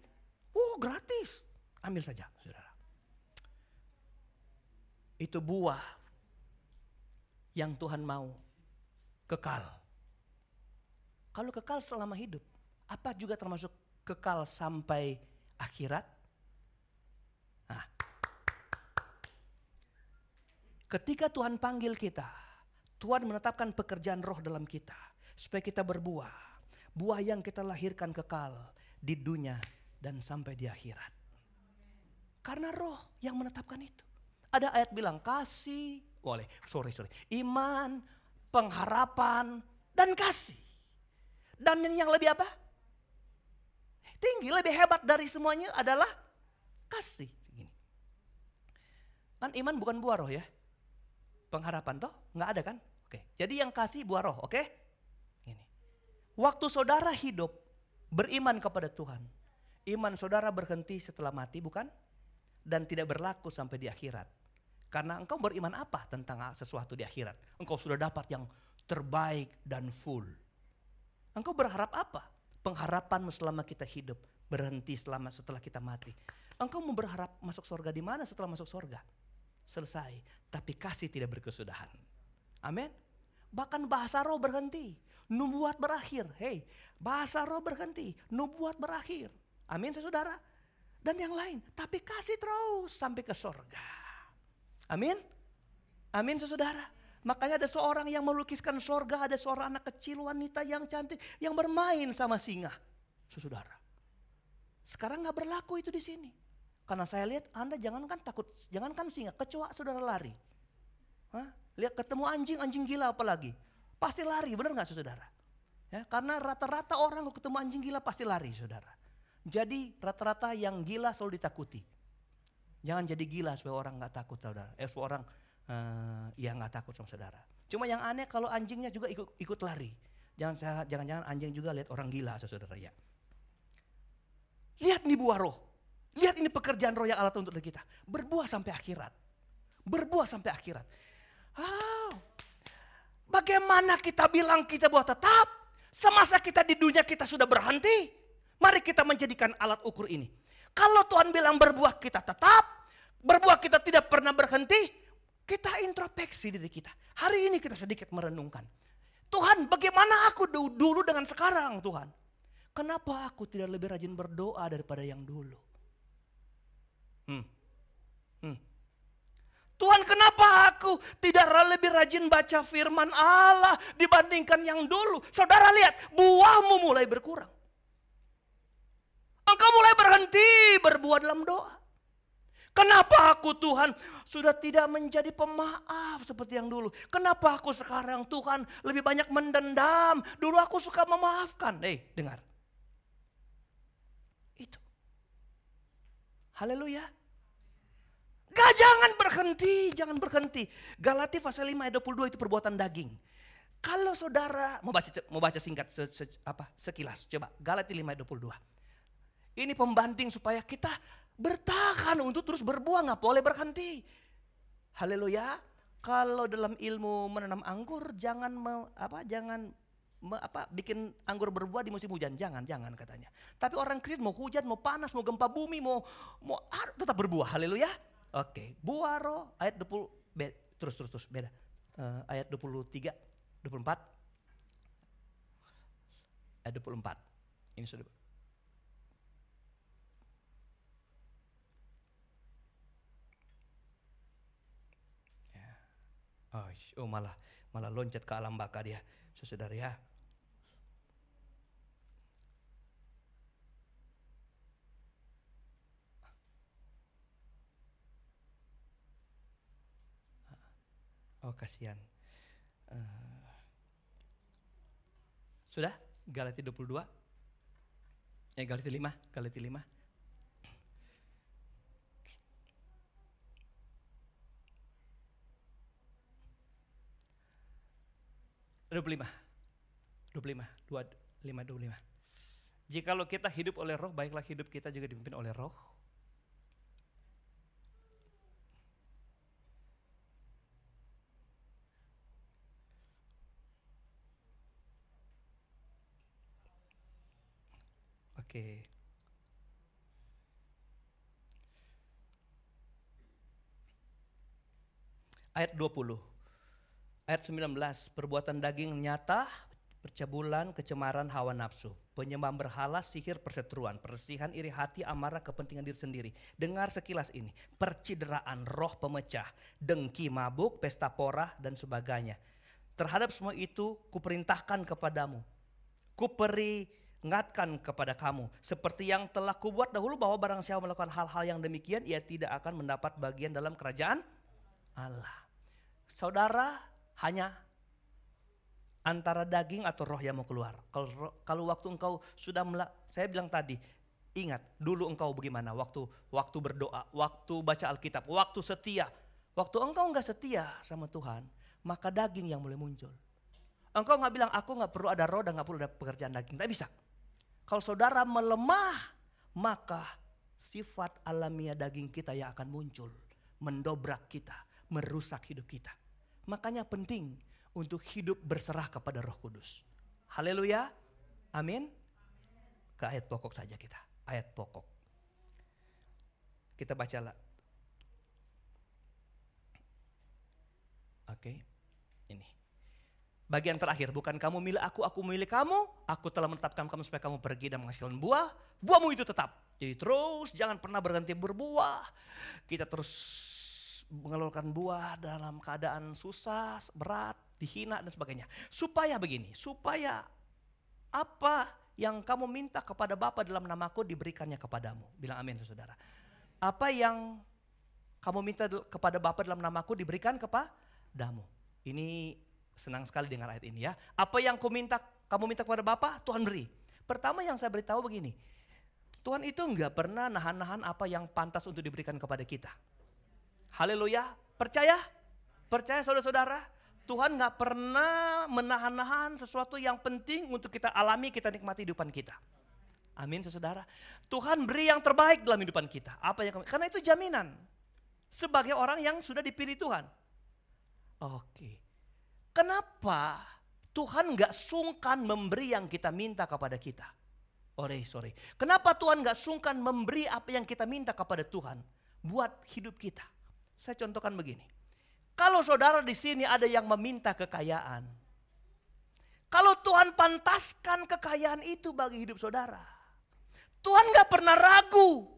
gratis, ambil saja saudara. Itu buah yang Tuhan mau kekal. Kalau kekal selama hidup, apa juga termasuk kekal sampai akhirat? Nah, ketika Tuhan panggil kita, Tuhan menetapkan pekerjaan roh dalam kita supaya kita berbuah. Buah yang kita lahirkan kekal di dunia dan sampai di akhirat. Karena roh yang menetapkan itu. Ada ayat bilang kasih, iman, pengharapan, dan kasih. Dan yang lebih apa? Tinggi, lebih hebat dari semuanya adalah kasih. Gini. Kan iman bukan buah roh ya. Pengharapan toh nggak ada kan? Oke. Jadi yang kasih buah roh, oke? Gini. Waktu saudara hidup beriman kepada Tuhan, iman saudara berhenti setelah mati bukan? Dan tidak berlaku sampai di akhirat. Karena engkau beriman apa tentang sesuatu di akhirat? Engkau sudah dapat yang terbaik dan full. Engkau berharap apa? Pengharapanmu selama kita hidup berhenti setelah kita mati. Engkau mau berharap masuk surga di mana setelah masuk surga? Selesai. Tapi kasih tidak berkesudahan. Amin. Bahkan bahasa roh berhenti. Nubuat berakhir. Hei, bahasa roh berhenti. Nubuat berakhir. Amin saudara. Dan yang lain. Tapi kasih terus sampai ke surga. Amin. Amin saudara. Makanya ada seorang yang melukiskan surga. Ada seorang anak kecil wanita yang cantik. Yang bermain sama singa. Saudara. Sekarang gak berlaku itu di sini. Karena saya lihat Anda jangankan takut. Jangankan singa. Kecoa saudara lari. Hah? Lihat ketemu anjing gila apalagi. Pasti lari, benar gak saudara? Ya, karena rata-rata orang kalau ketemu anjing gila pasti lari saudara. Jadi rata-rata yang gila selalu ditakuti. Jangan jadi gila supaya orang gak takut saudara. Supaya orang gak takut sama saudara. Cuma yang aneh kalau anjingnya juga ikut lari. Jangan-jangan anjing juga lihat orang gila saudara ya. Lihat nih buah roh. Lihat ini pekerjaan roh yang Allah tuntut dari kita. Berbuah sampai akhirat. Berbuah sampai akhirat. Bagaimana kita bilang kita buah tetap? Semasa kita di dunia kita sudah berhenti. Mari kita menjadikan alat ukur ini. Kalau Tuhan bilang berbuah kita tetap, berbuah kita tidak pernah berhenti, kita introspeksi diri kita. Hari ini kita sedikit merenungkan. Tuhan, bagaimana aku dulu dengan sekarang Tuhan? Kenapa aku tidak lebih rajin berdoa daripada yang dulu? Tuhan, kenapa aku tidak lebih rajin baca firman Allah dibandingkan yang dulu? Saudara lihat, buahmu mulai berkurang. Engkau mulai berhenti berbuat dalam doa. Kenapa aku Tuhan sudah tidak menjadi pemaaf seperti yang dulu? Kenapa aku sekarang Tuhan lebih banyak mendendam? Dulu aku suka memaafkan. Dengar. Itu. Haleluya. Jangan berhenti. Galatia pasal 5 ayat 22 itu perbuatan daging. Kalau saudara mau baca singkat sekilas, coba Galatia 5 ayat 22. Ini pembanting supaya kita bertahan untuk terus berbuah, nggak boleh berhenti. Haleluya. Kalau dalam ilmu menanam anggur jangan bikin anggur berbuah di musim hujan, jangan katanya. Tapi orang Kristen mau hujan, mau panas, mau gempa bumi, mau tetap berbuah. Haleluya. Oke, buah roh ayat 20 terus beda. Ayat 23, 24. Ayat 24. Ini sudah. Oh malah loncat ke alam baka dia, saudara ya. Oh kasihan. Sudah? Galatia 22? Galatia 5. 25. 25. Jikalau kita hidup oleh roh, baiklah hidup kita juga dipimpin oleh roh. Oke. ayat 20. Ayat 19, perbuatan daging nyata, percabulan, kecemaran, hawa nafsu, penyembah berhala, sihir, perseteruan, perselisihan, iri hati, amarah, kepentingan diri sendiri. Dengar sekilas ini, percideraan, roh pemecah, dengki, mabuk, pesta pora, dan sebagainya. Terhadap semua itu kuperintahkan kepadamu, kuperingatkan kepada kamu, seperti yang telah kubuat dahulu, bahwa barang siapa melakukan hal-hal yang demikian, ia tidak akan mendapat bagian dalam kerajaan Allah. Saudara, hanya antara daging atau roh yang mau keluar. Kalau waktu engkau sudah saya bilang tadi, ingat dulu engkau bagaimana waktu berdoa, waktu baca Alkitab, waktu setia. Waktu engkau enggak setia sama Tuhan, maka daging yang mulai muncul. Engkau nggak bilang aku nggak perlu ada roh dan nggak perlu ada pekerjaan daging, tidak bisa. Kalau saudara melemah, maka sifat alamiah daging kita yang akan muncul, mendobrak kita, merusak hidup kita. Makanya penting untuk hidup berserah kepada Roh Kudus. Haleluya. Amin. Ke ayat pokok saja kita. Ayat pokok. Kita bacalah. Oke. Ini. Bagian terakhir. Bukan kamu milih aku milih kamu. Aku telah menetapkan kamu supaya kamu pergi dan menghasilkan buah. Buahmu itu tetap. Jadi terus jangan pernah berhenti berbuah. Kita terus mengeluarkan buah dalam keadaan susah, berat, dihina dan sebagainya. Supaya begini, supaya apa yang kamu minta kepada Bapa dalam namaku diberikannya kepadamu. Bilang amin saudara. Apa yang kamu minta kepada Bapa dalam namaku diberikan kepadamu. Ini senang sekali dengan ayat ini ya. Apa yang kamu minta kepada Bapa, Tuhan beri. Pertama yang saya beritahu begini, Tuhan itu enggak pernah nahan-nahan apa yang pantas untuk diberikan kepada kita. Haleluya, percaya? Percaya saudara-saudara? Tuhan gak pernah menahan-nahan sesuatu yang penting untuk kita alami, kita nikmati hidupan kita. Amin saudara. Tuhan beri yang terbaik dalam hidupan kita. Karena itu jaminan. Sebagai orang yang sudah dipilih Tuhan. Oke. Kenapa Tuhan gak sungkan memberi yang kita minta kepada kita? Sorry. Kenapa Tuhan gak sungkan memberi apa yang kita minta kepada Tuhan? Buat hidup kita. Saya contohkan begini. Kalau saudara di sini ada yang meminta kekayaan. Kalau Tuhan pantaskan kekayaan itu bagi hidup saudara. Tuhan gak pernah ragu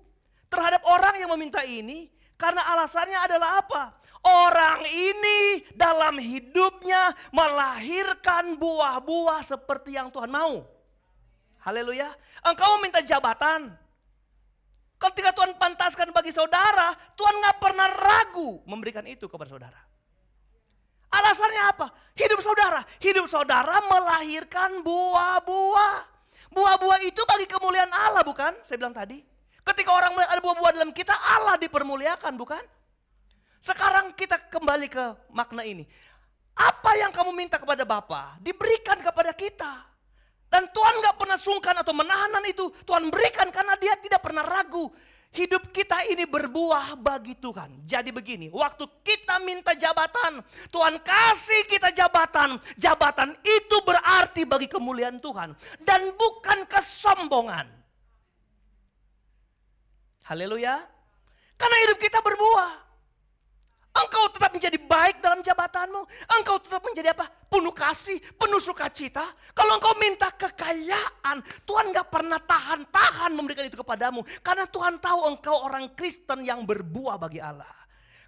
terhadap orang yang meminta ini. Karena alasannya adalah apa? Orang ini dalam hidupnya melahirkan buah-buah seperti yang Tuhan mau. Haleluya. Engkau meminta jabatan. Ketika Tuhan pantaskan bagi saudara, Tuhan gak pernah ragu memberikan itu kepada saudara. Alasannya apa? Hidup saudara melahirkan buah-buah. Buah-buah itu bagi kemuliaan Allah bukan? Saya bilang tadi. Ketika orang melihat ada buah-buah dalam kita, Allah dipermuliakan bukan? Sekarang kita kembali ke makna ini. Apa yang kamu minta kepada Bapa diberikan kepada kita. Dan Tuhan gak pernah sungkan atau menahan itu. Tuhan berikan karena dia tidak pernah ragu. Hidup kita ini berbuah bagi Tuhan. Jadi begini, waktu kita minta jabatan, Tuhan kasih kita jabatan. Jabatan itu berarti bagi kemuliaan Tuhan. Dan bukan kesombongan. Haleluya. Karena hidup kita berbuah. Engkau tetap menjadi baik dalam jabatanmu. Engkau tetap menjadi apa? Penuh kasih, penuh sukacita. Kalau engkau minta kekayaan, Tuhan gak pernah tahan-tahan memberikan itu kepadamu. Karena Tuhan tahu engkau orang Kristen yang berbuah bagi Allah.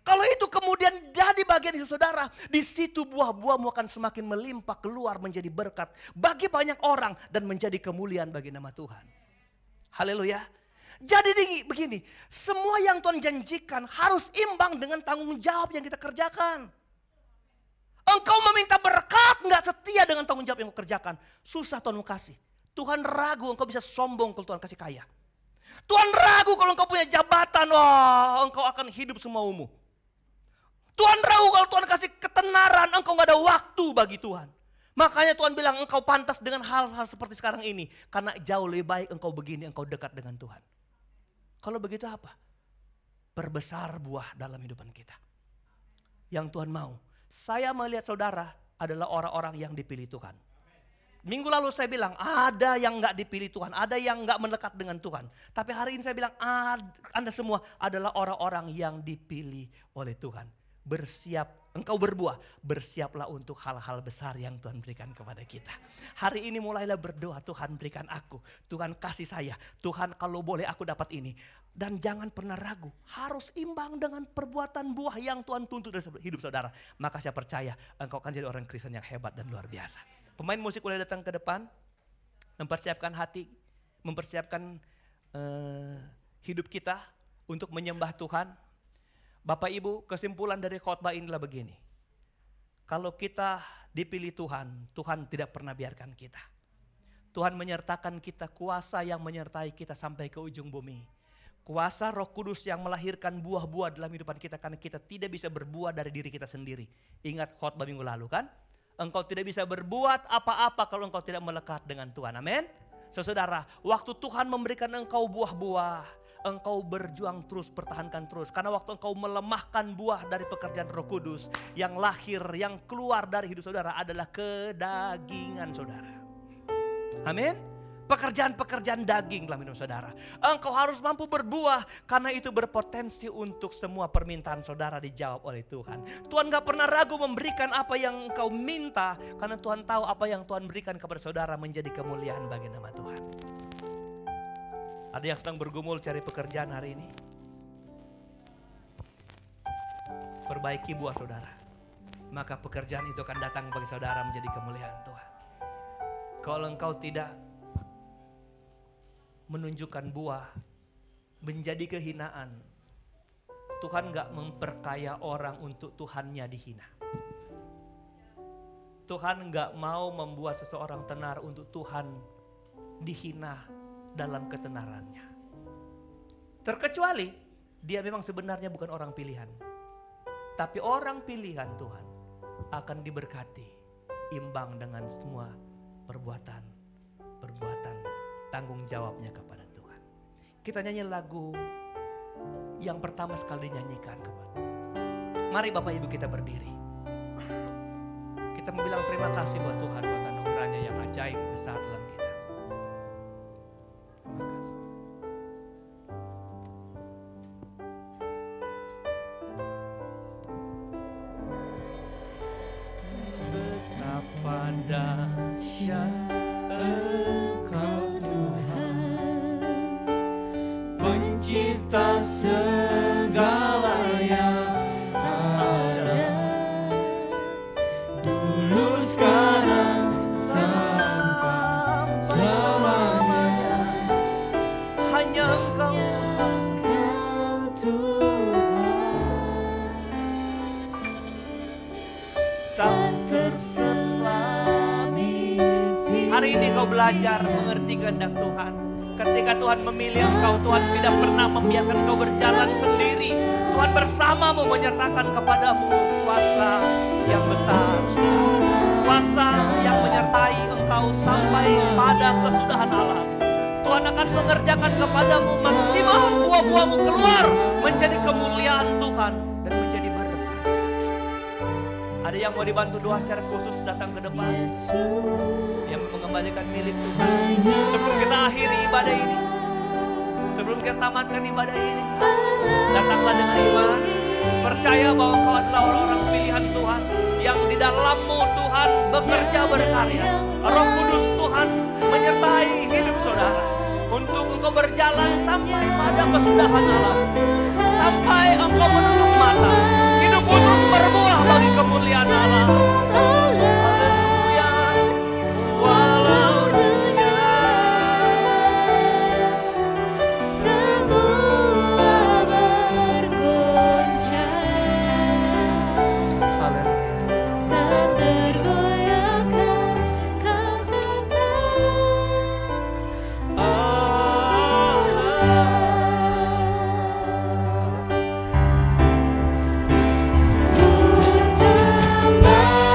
Kalau itu kemudian jadi bagian hidup saudara, di situ buah-buahmu akan semakin melimpah keluar menjadi berkat bagi banyak orang dan menjadi kemuliaan bagi nama Tuhan. Haleluya. Jadi begini, semua yang Tuhan janjikan harus imbang dengan tanggung jawab yang kita kerjakan. Engkau meminta berkat, gak setia dengan tanggung jawab yang kau kerjakan. Susah Tuhan mau kasih. Tuhan ragu engkau bisa sombong kalau Tuhan kasih kaya. Tuhan ragu kalau engkau punya jabatan, wah engkau akan hidup semaumu. Tuhan ragu kalau Tuhan kasih ketenaran, engkau gak ada waktu bagi Tuhan. Makanya Tuhan bilang engkau pantas dengan hal-hal seperti sekarang ini. Karena jauh lebih baik engkau begini, engkau dekat dengan Tuhan. Kalau begitu apa? Perbesar buah dalam hidupan kita. Yang Tuhan mau. Saya melihat saudara adalah orang-orang yang dipilih Tuhan. Minggu lalu saya bilang ada yang gak dipilih Tuhan. Ada yang gak mendekat dengan Tuhan. Tapi hari ini saya bilang Anda semua adalah orang-orang yang dipilih oleh Tuhan. engkau berbuah, bersiaplah untuk hal-hal besar yang Tuhan berikan kepada kita. Hari ini mulailah berdoa, Tuhan berikan aku, Tuhan kasih saya, Tuhan kalau boleh aku dapat ini. Dan jangan pernah ragu, harus imbang dengan perbuatan buah yang Tuhan tuntut dari hidup saudara. Maka saya percaya engkau akan jadi orang Kristen yang hebat dan luar biasa. Pemain musik boleh datang ke depan, mempersiapkan hati, mempersiapkan hidup kita untuk menyembah Tuhan. Bapak Ibu, kesimpulan dari khotbah inilah begini. Kalau kita dipilih Tuhan, Tuhan tidak pernah biarkan kita. Tuhan menyertakan kita, kuasa yang menyertai kita sampai ke ujung bumi. Kuasa Roh Kudus yang melahirkan buah-buah dalam kehidupan kita karena kita tidak bisa berbuat dari diri kita sendiri. Ingat khotbah minggu lalu kan? Engkau tidak bisa berbuat apa-apa kalau engkau tidak melekat dengan Tuhan. Amin. Saudara, waktu Tuhan memberikan engkau buah-buah, engkau berjuang terus, pertahankan terus. Karena waktu engkau melemahkan buah dari pekerjaan Roh Kudus, yang lahir, yang keluar dari hidup saudara adalah kedagingan saudara. Amin. Pekerjaan-pekerjaan daging dalam hidup saudara. Engkau harus mampu berbuah karena itu berpotensi untuk semua permintaan saudara dijawab oleh Tuhan. Tuhan gak pernah ragu memberikan apa yang engkau minta karena Tuhan tahu apa yang Tuhan berikan kepada saudara menjadi kemuliaan bagi nama Tuhan. Ada yang sedang bergumul cari pekerjaan hari ini? Perbaiki buah saudara. Maka pekerjaan itu akan datang bagi saudara menjadi kemuliaan Tuhan. Kalau engkau tidak menunjukkan buah, menjadi kehinaan, Tuhan gak memperkaya orang untuk Tuhannya dihina. Tuhan gak mau membuat seseorang tenar untuk Tuhan dihina dalam ketenarannya. Terkecuali dia memang sebenarnya bukan orang pilihan. Tapi orang pilihan Tuhan akan diberkati imbang dengan semua perbuatan tanggung jawabnya kepada Tuhan. Kita nyanyi lagu yang pertama sekali dinyanyikan. Mari Bapak Ibu kita berdiri. Kita bilang terima kasih buat Tuhan buat anugerahnya yang ajaib besar dalam kita. Terima kasih. Betapa dahsyat Cipta segala yang ada, dulu sekarang sampai selamanya. Hanya Engkau Tuhan, tak terselami. Hari ini kau belajar mengerti kehendak Tuhan. Ketika Tuhan memilih engkau, Tuhan tidak pernah membiarkan engkau berjalan sendiri. Tuhan bersamamu menyertakan kepadamu kuasa yang besar. Kuasa yang menyertai engkau sampai pada kesudahan alam. Tuhan akan mengerjakan kepadamu maksimal buah-buahmu keluar menjadi kemuliaan Tuhan dan menjadi berkat. Ada yang mau dibantu doa secara khusus datang ke depan. Yang mengembalikan milik Tuhan. Sebelum kita akhiri ibadah ini, sebelum kita tamatkan ibadah ini, datanglah dengan iman, percaya bahwa kau adalah orang-orang pilihan Tuhan yang di dalammu Tuhan bekerja berkarya. Roh Kudus Tuhan menyertai hidup saudara untuk engkau berjalan sampai pada kesudahan alam, sampai engkau menutup mata, hidupmu terus berbuah bagi kemuliaan Allah. Ku sembah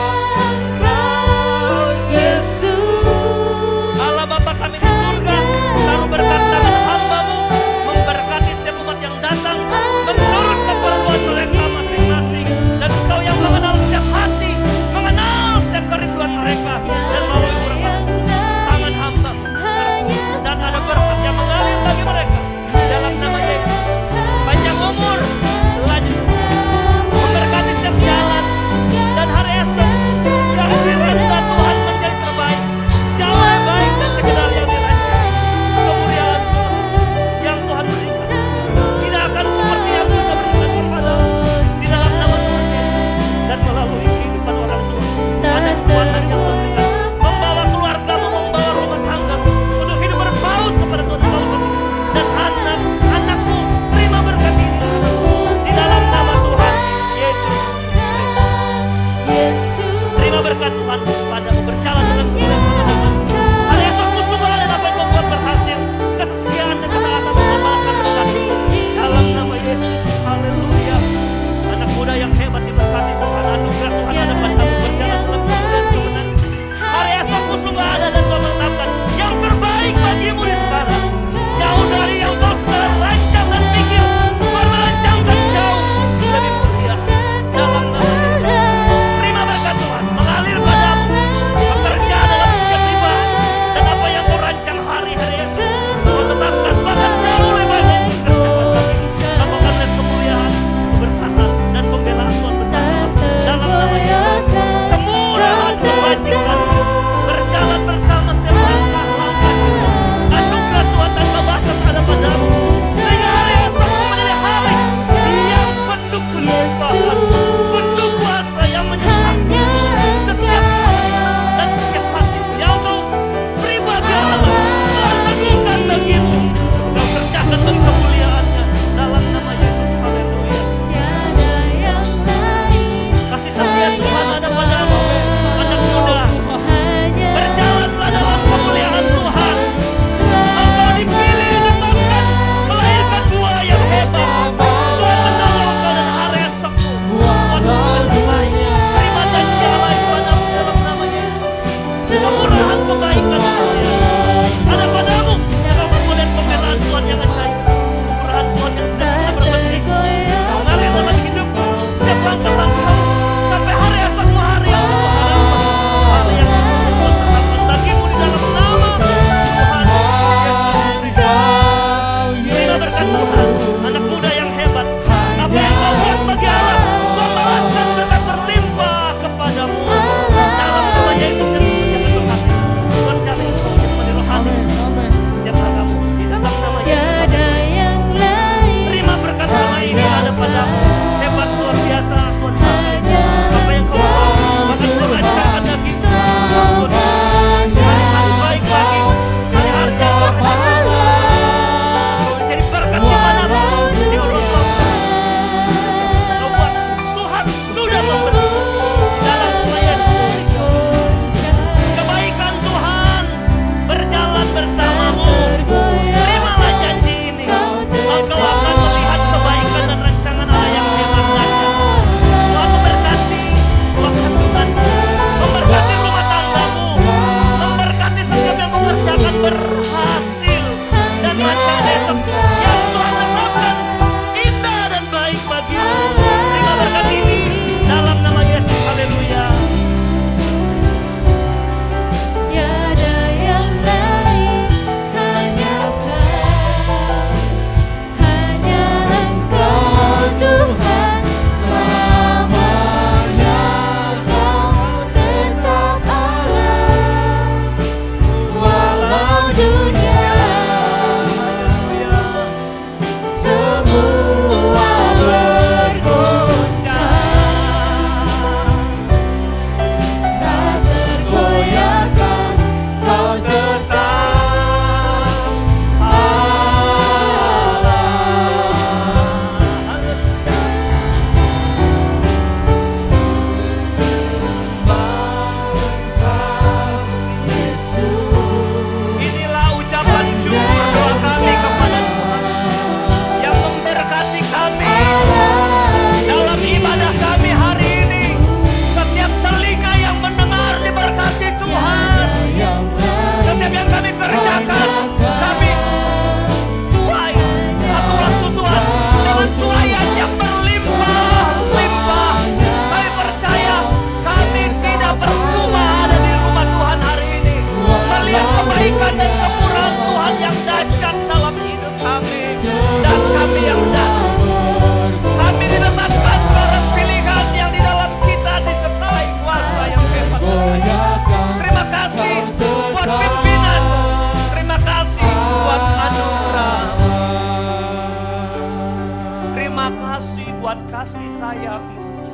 sayang-Mu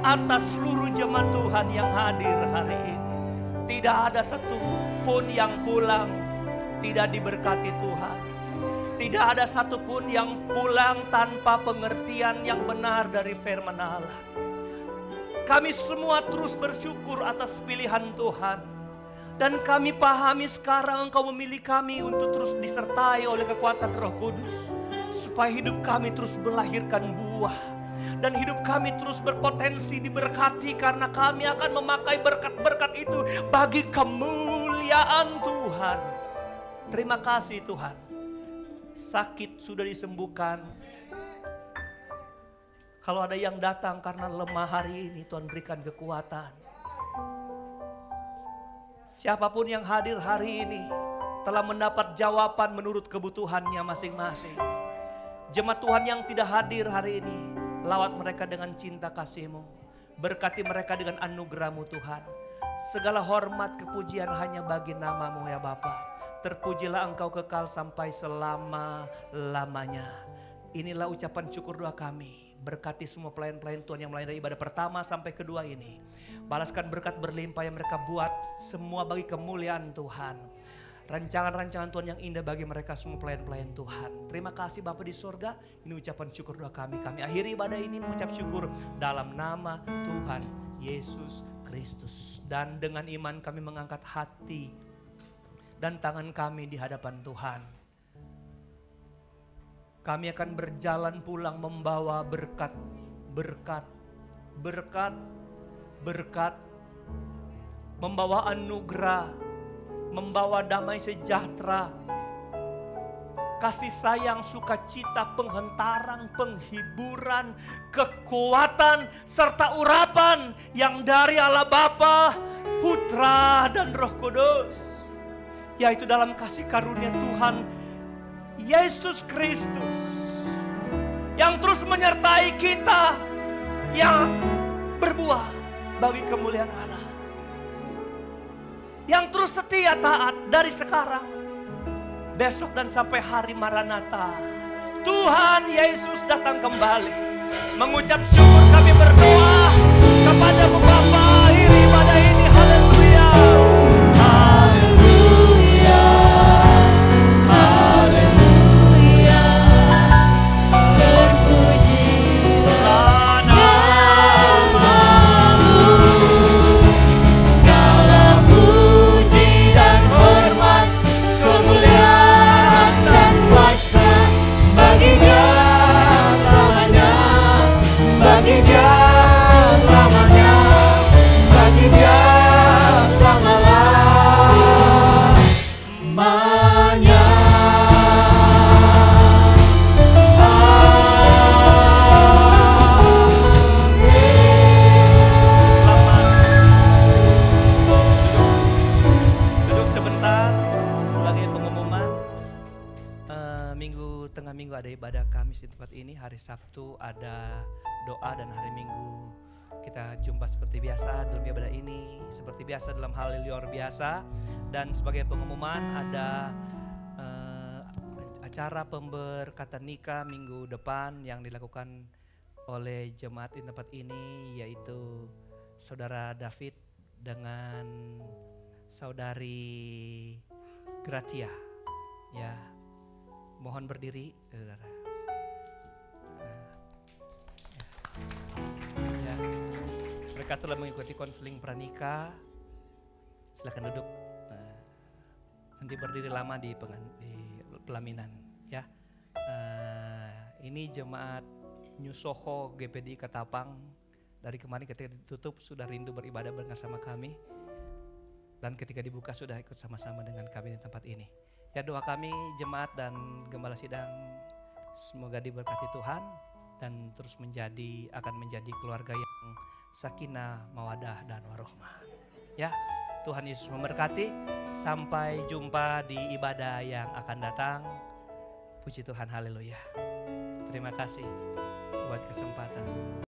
atas seluruh jemaat Tuhan yang hadir hari ini. Tidak ada satu pun yang pulang tidak diberkati Tuhan. Tidak ada satupun yang pulang tanpa pengertian yang benar dari firman Allah. Kami semua terus bersyukur atas pilihan Tuhan. Dan kami pahami sekarang Engkau memilih kami untuk terus disertai oleh kekuatan Roh Kudus. Supaya hidup kami terus melahirkan buah. Dan hidup kami terus berpotensi diberkati karena kami akan memakai berkat-berkat itu bagi kemuliaan Tuhan. Terima kasih Tuhan. Sakit sudah disembuhkan. Kalau ada yang datang karena lemah hari ini, Tuhan berikan kekuatan. Siapapun yang hadir hari ini telah mendapat jawaban menurut kebutuhannya masing-masing. Jemaat Tuhan yang tidak hadir hari ini, lawat mereka dengan cinta kasih-Mu. Berkati mereka dengan anugerah-Mu Tuhan. Segala hormat kepujian hanya bagi nama-Mu ya Bapa. Terpujilah Engkau kekal sampai selama-lamanya. Inilah ucapan syukur doa kami. Berkati semua pelayan-pelayan Tuhan yang melayani ibadah pertama sampai kedua ini. Balaskan berkat berlimpah yang mereka buat semua bagi kemuliaan Tuhan. Rancangan-rancangan Tuhan yang indah bagi mereka semua pelayan-pelayan Tuhan. Terima kasih Bapa di sorga. Ini ucapan syukur doa kami. Kami akhiri ibadah ini mengucap syukur dalam nama Tuhan Yesus Kristus. Dan dengan iman kami mengangkat hati dan tangan kami di hadapan Tuhan. Kami akan berjalan pulang membawa berkat, berkat, berkat, berkat. Membawa anugerah, membawa damai sejahtera, kasih sayang, sukacita, penghentaran, penghiburan, kekuatan, serta urapan yang dari Allah Bapa, Putra, dan Roh Kudus. Yaitu dalam kasih karunia Tuhan Yesus Kristus. Yang terus menyertai kita. Yang berbuah bagi kemuliaan Allah. Yang terus setia taat dari sekarang, besok dan sampai hari Maranatha. Tuhan Yesus datang kembali. Mengucap syukur kami berdoa kepada-Mu Bapa. Akhiri ibadah ini. Haleluya. Hari Sabtu ada doa dan hari Minggu kita jumpa seperti biasa dalam ibadah ini. Seperti biasa dalam hal yang luar biasa. Dan sebagai pengumuman ada acara pemberkatan nikah minggu depan yang dilakukan oleh jemaat di tempat ini, yaitu Saudara David dengan Saudari Gracia. Ya, mohon berdiri, saudara. Ya. Mereka telah mengikuti konseling pranikah. Silakan duduk. Nanti berdiri lama di pelaminan, ya. Ini jemaat New Soho GPDI Ketapang. Dari kemarin ketika ditutup sudah rindu beribadah bersama kami. Dan ketika dibuka sudah ikut sama-sama dengan kami di tempat ini. Ya, doa kami jemaat dan gembala sidang semoga diberkati Tuhan. Dan terus akan menjadi keluarga yang sakinah, mawadah, dan warohmah. Ya, Tuhan Yesus memberkati. Sampai jumpa di ibadah yang akan datang. Puji Tuhan, haleluya. Terima kasih buat kesempatan.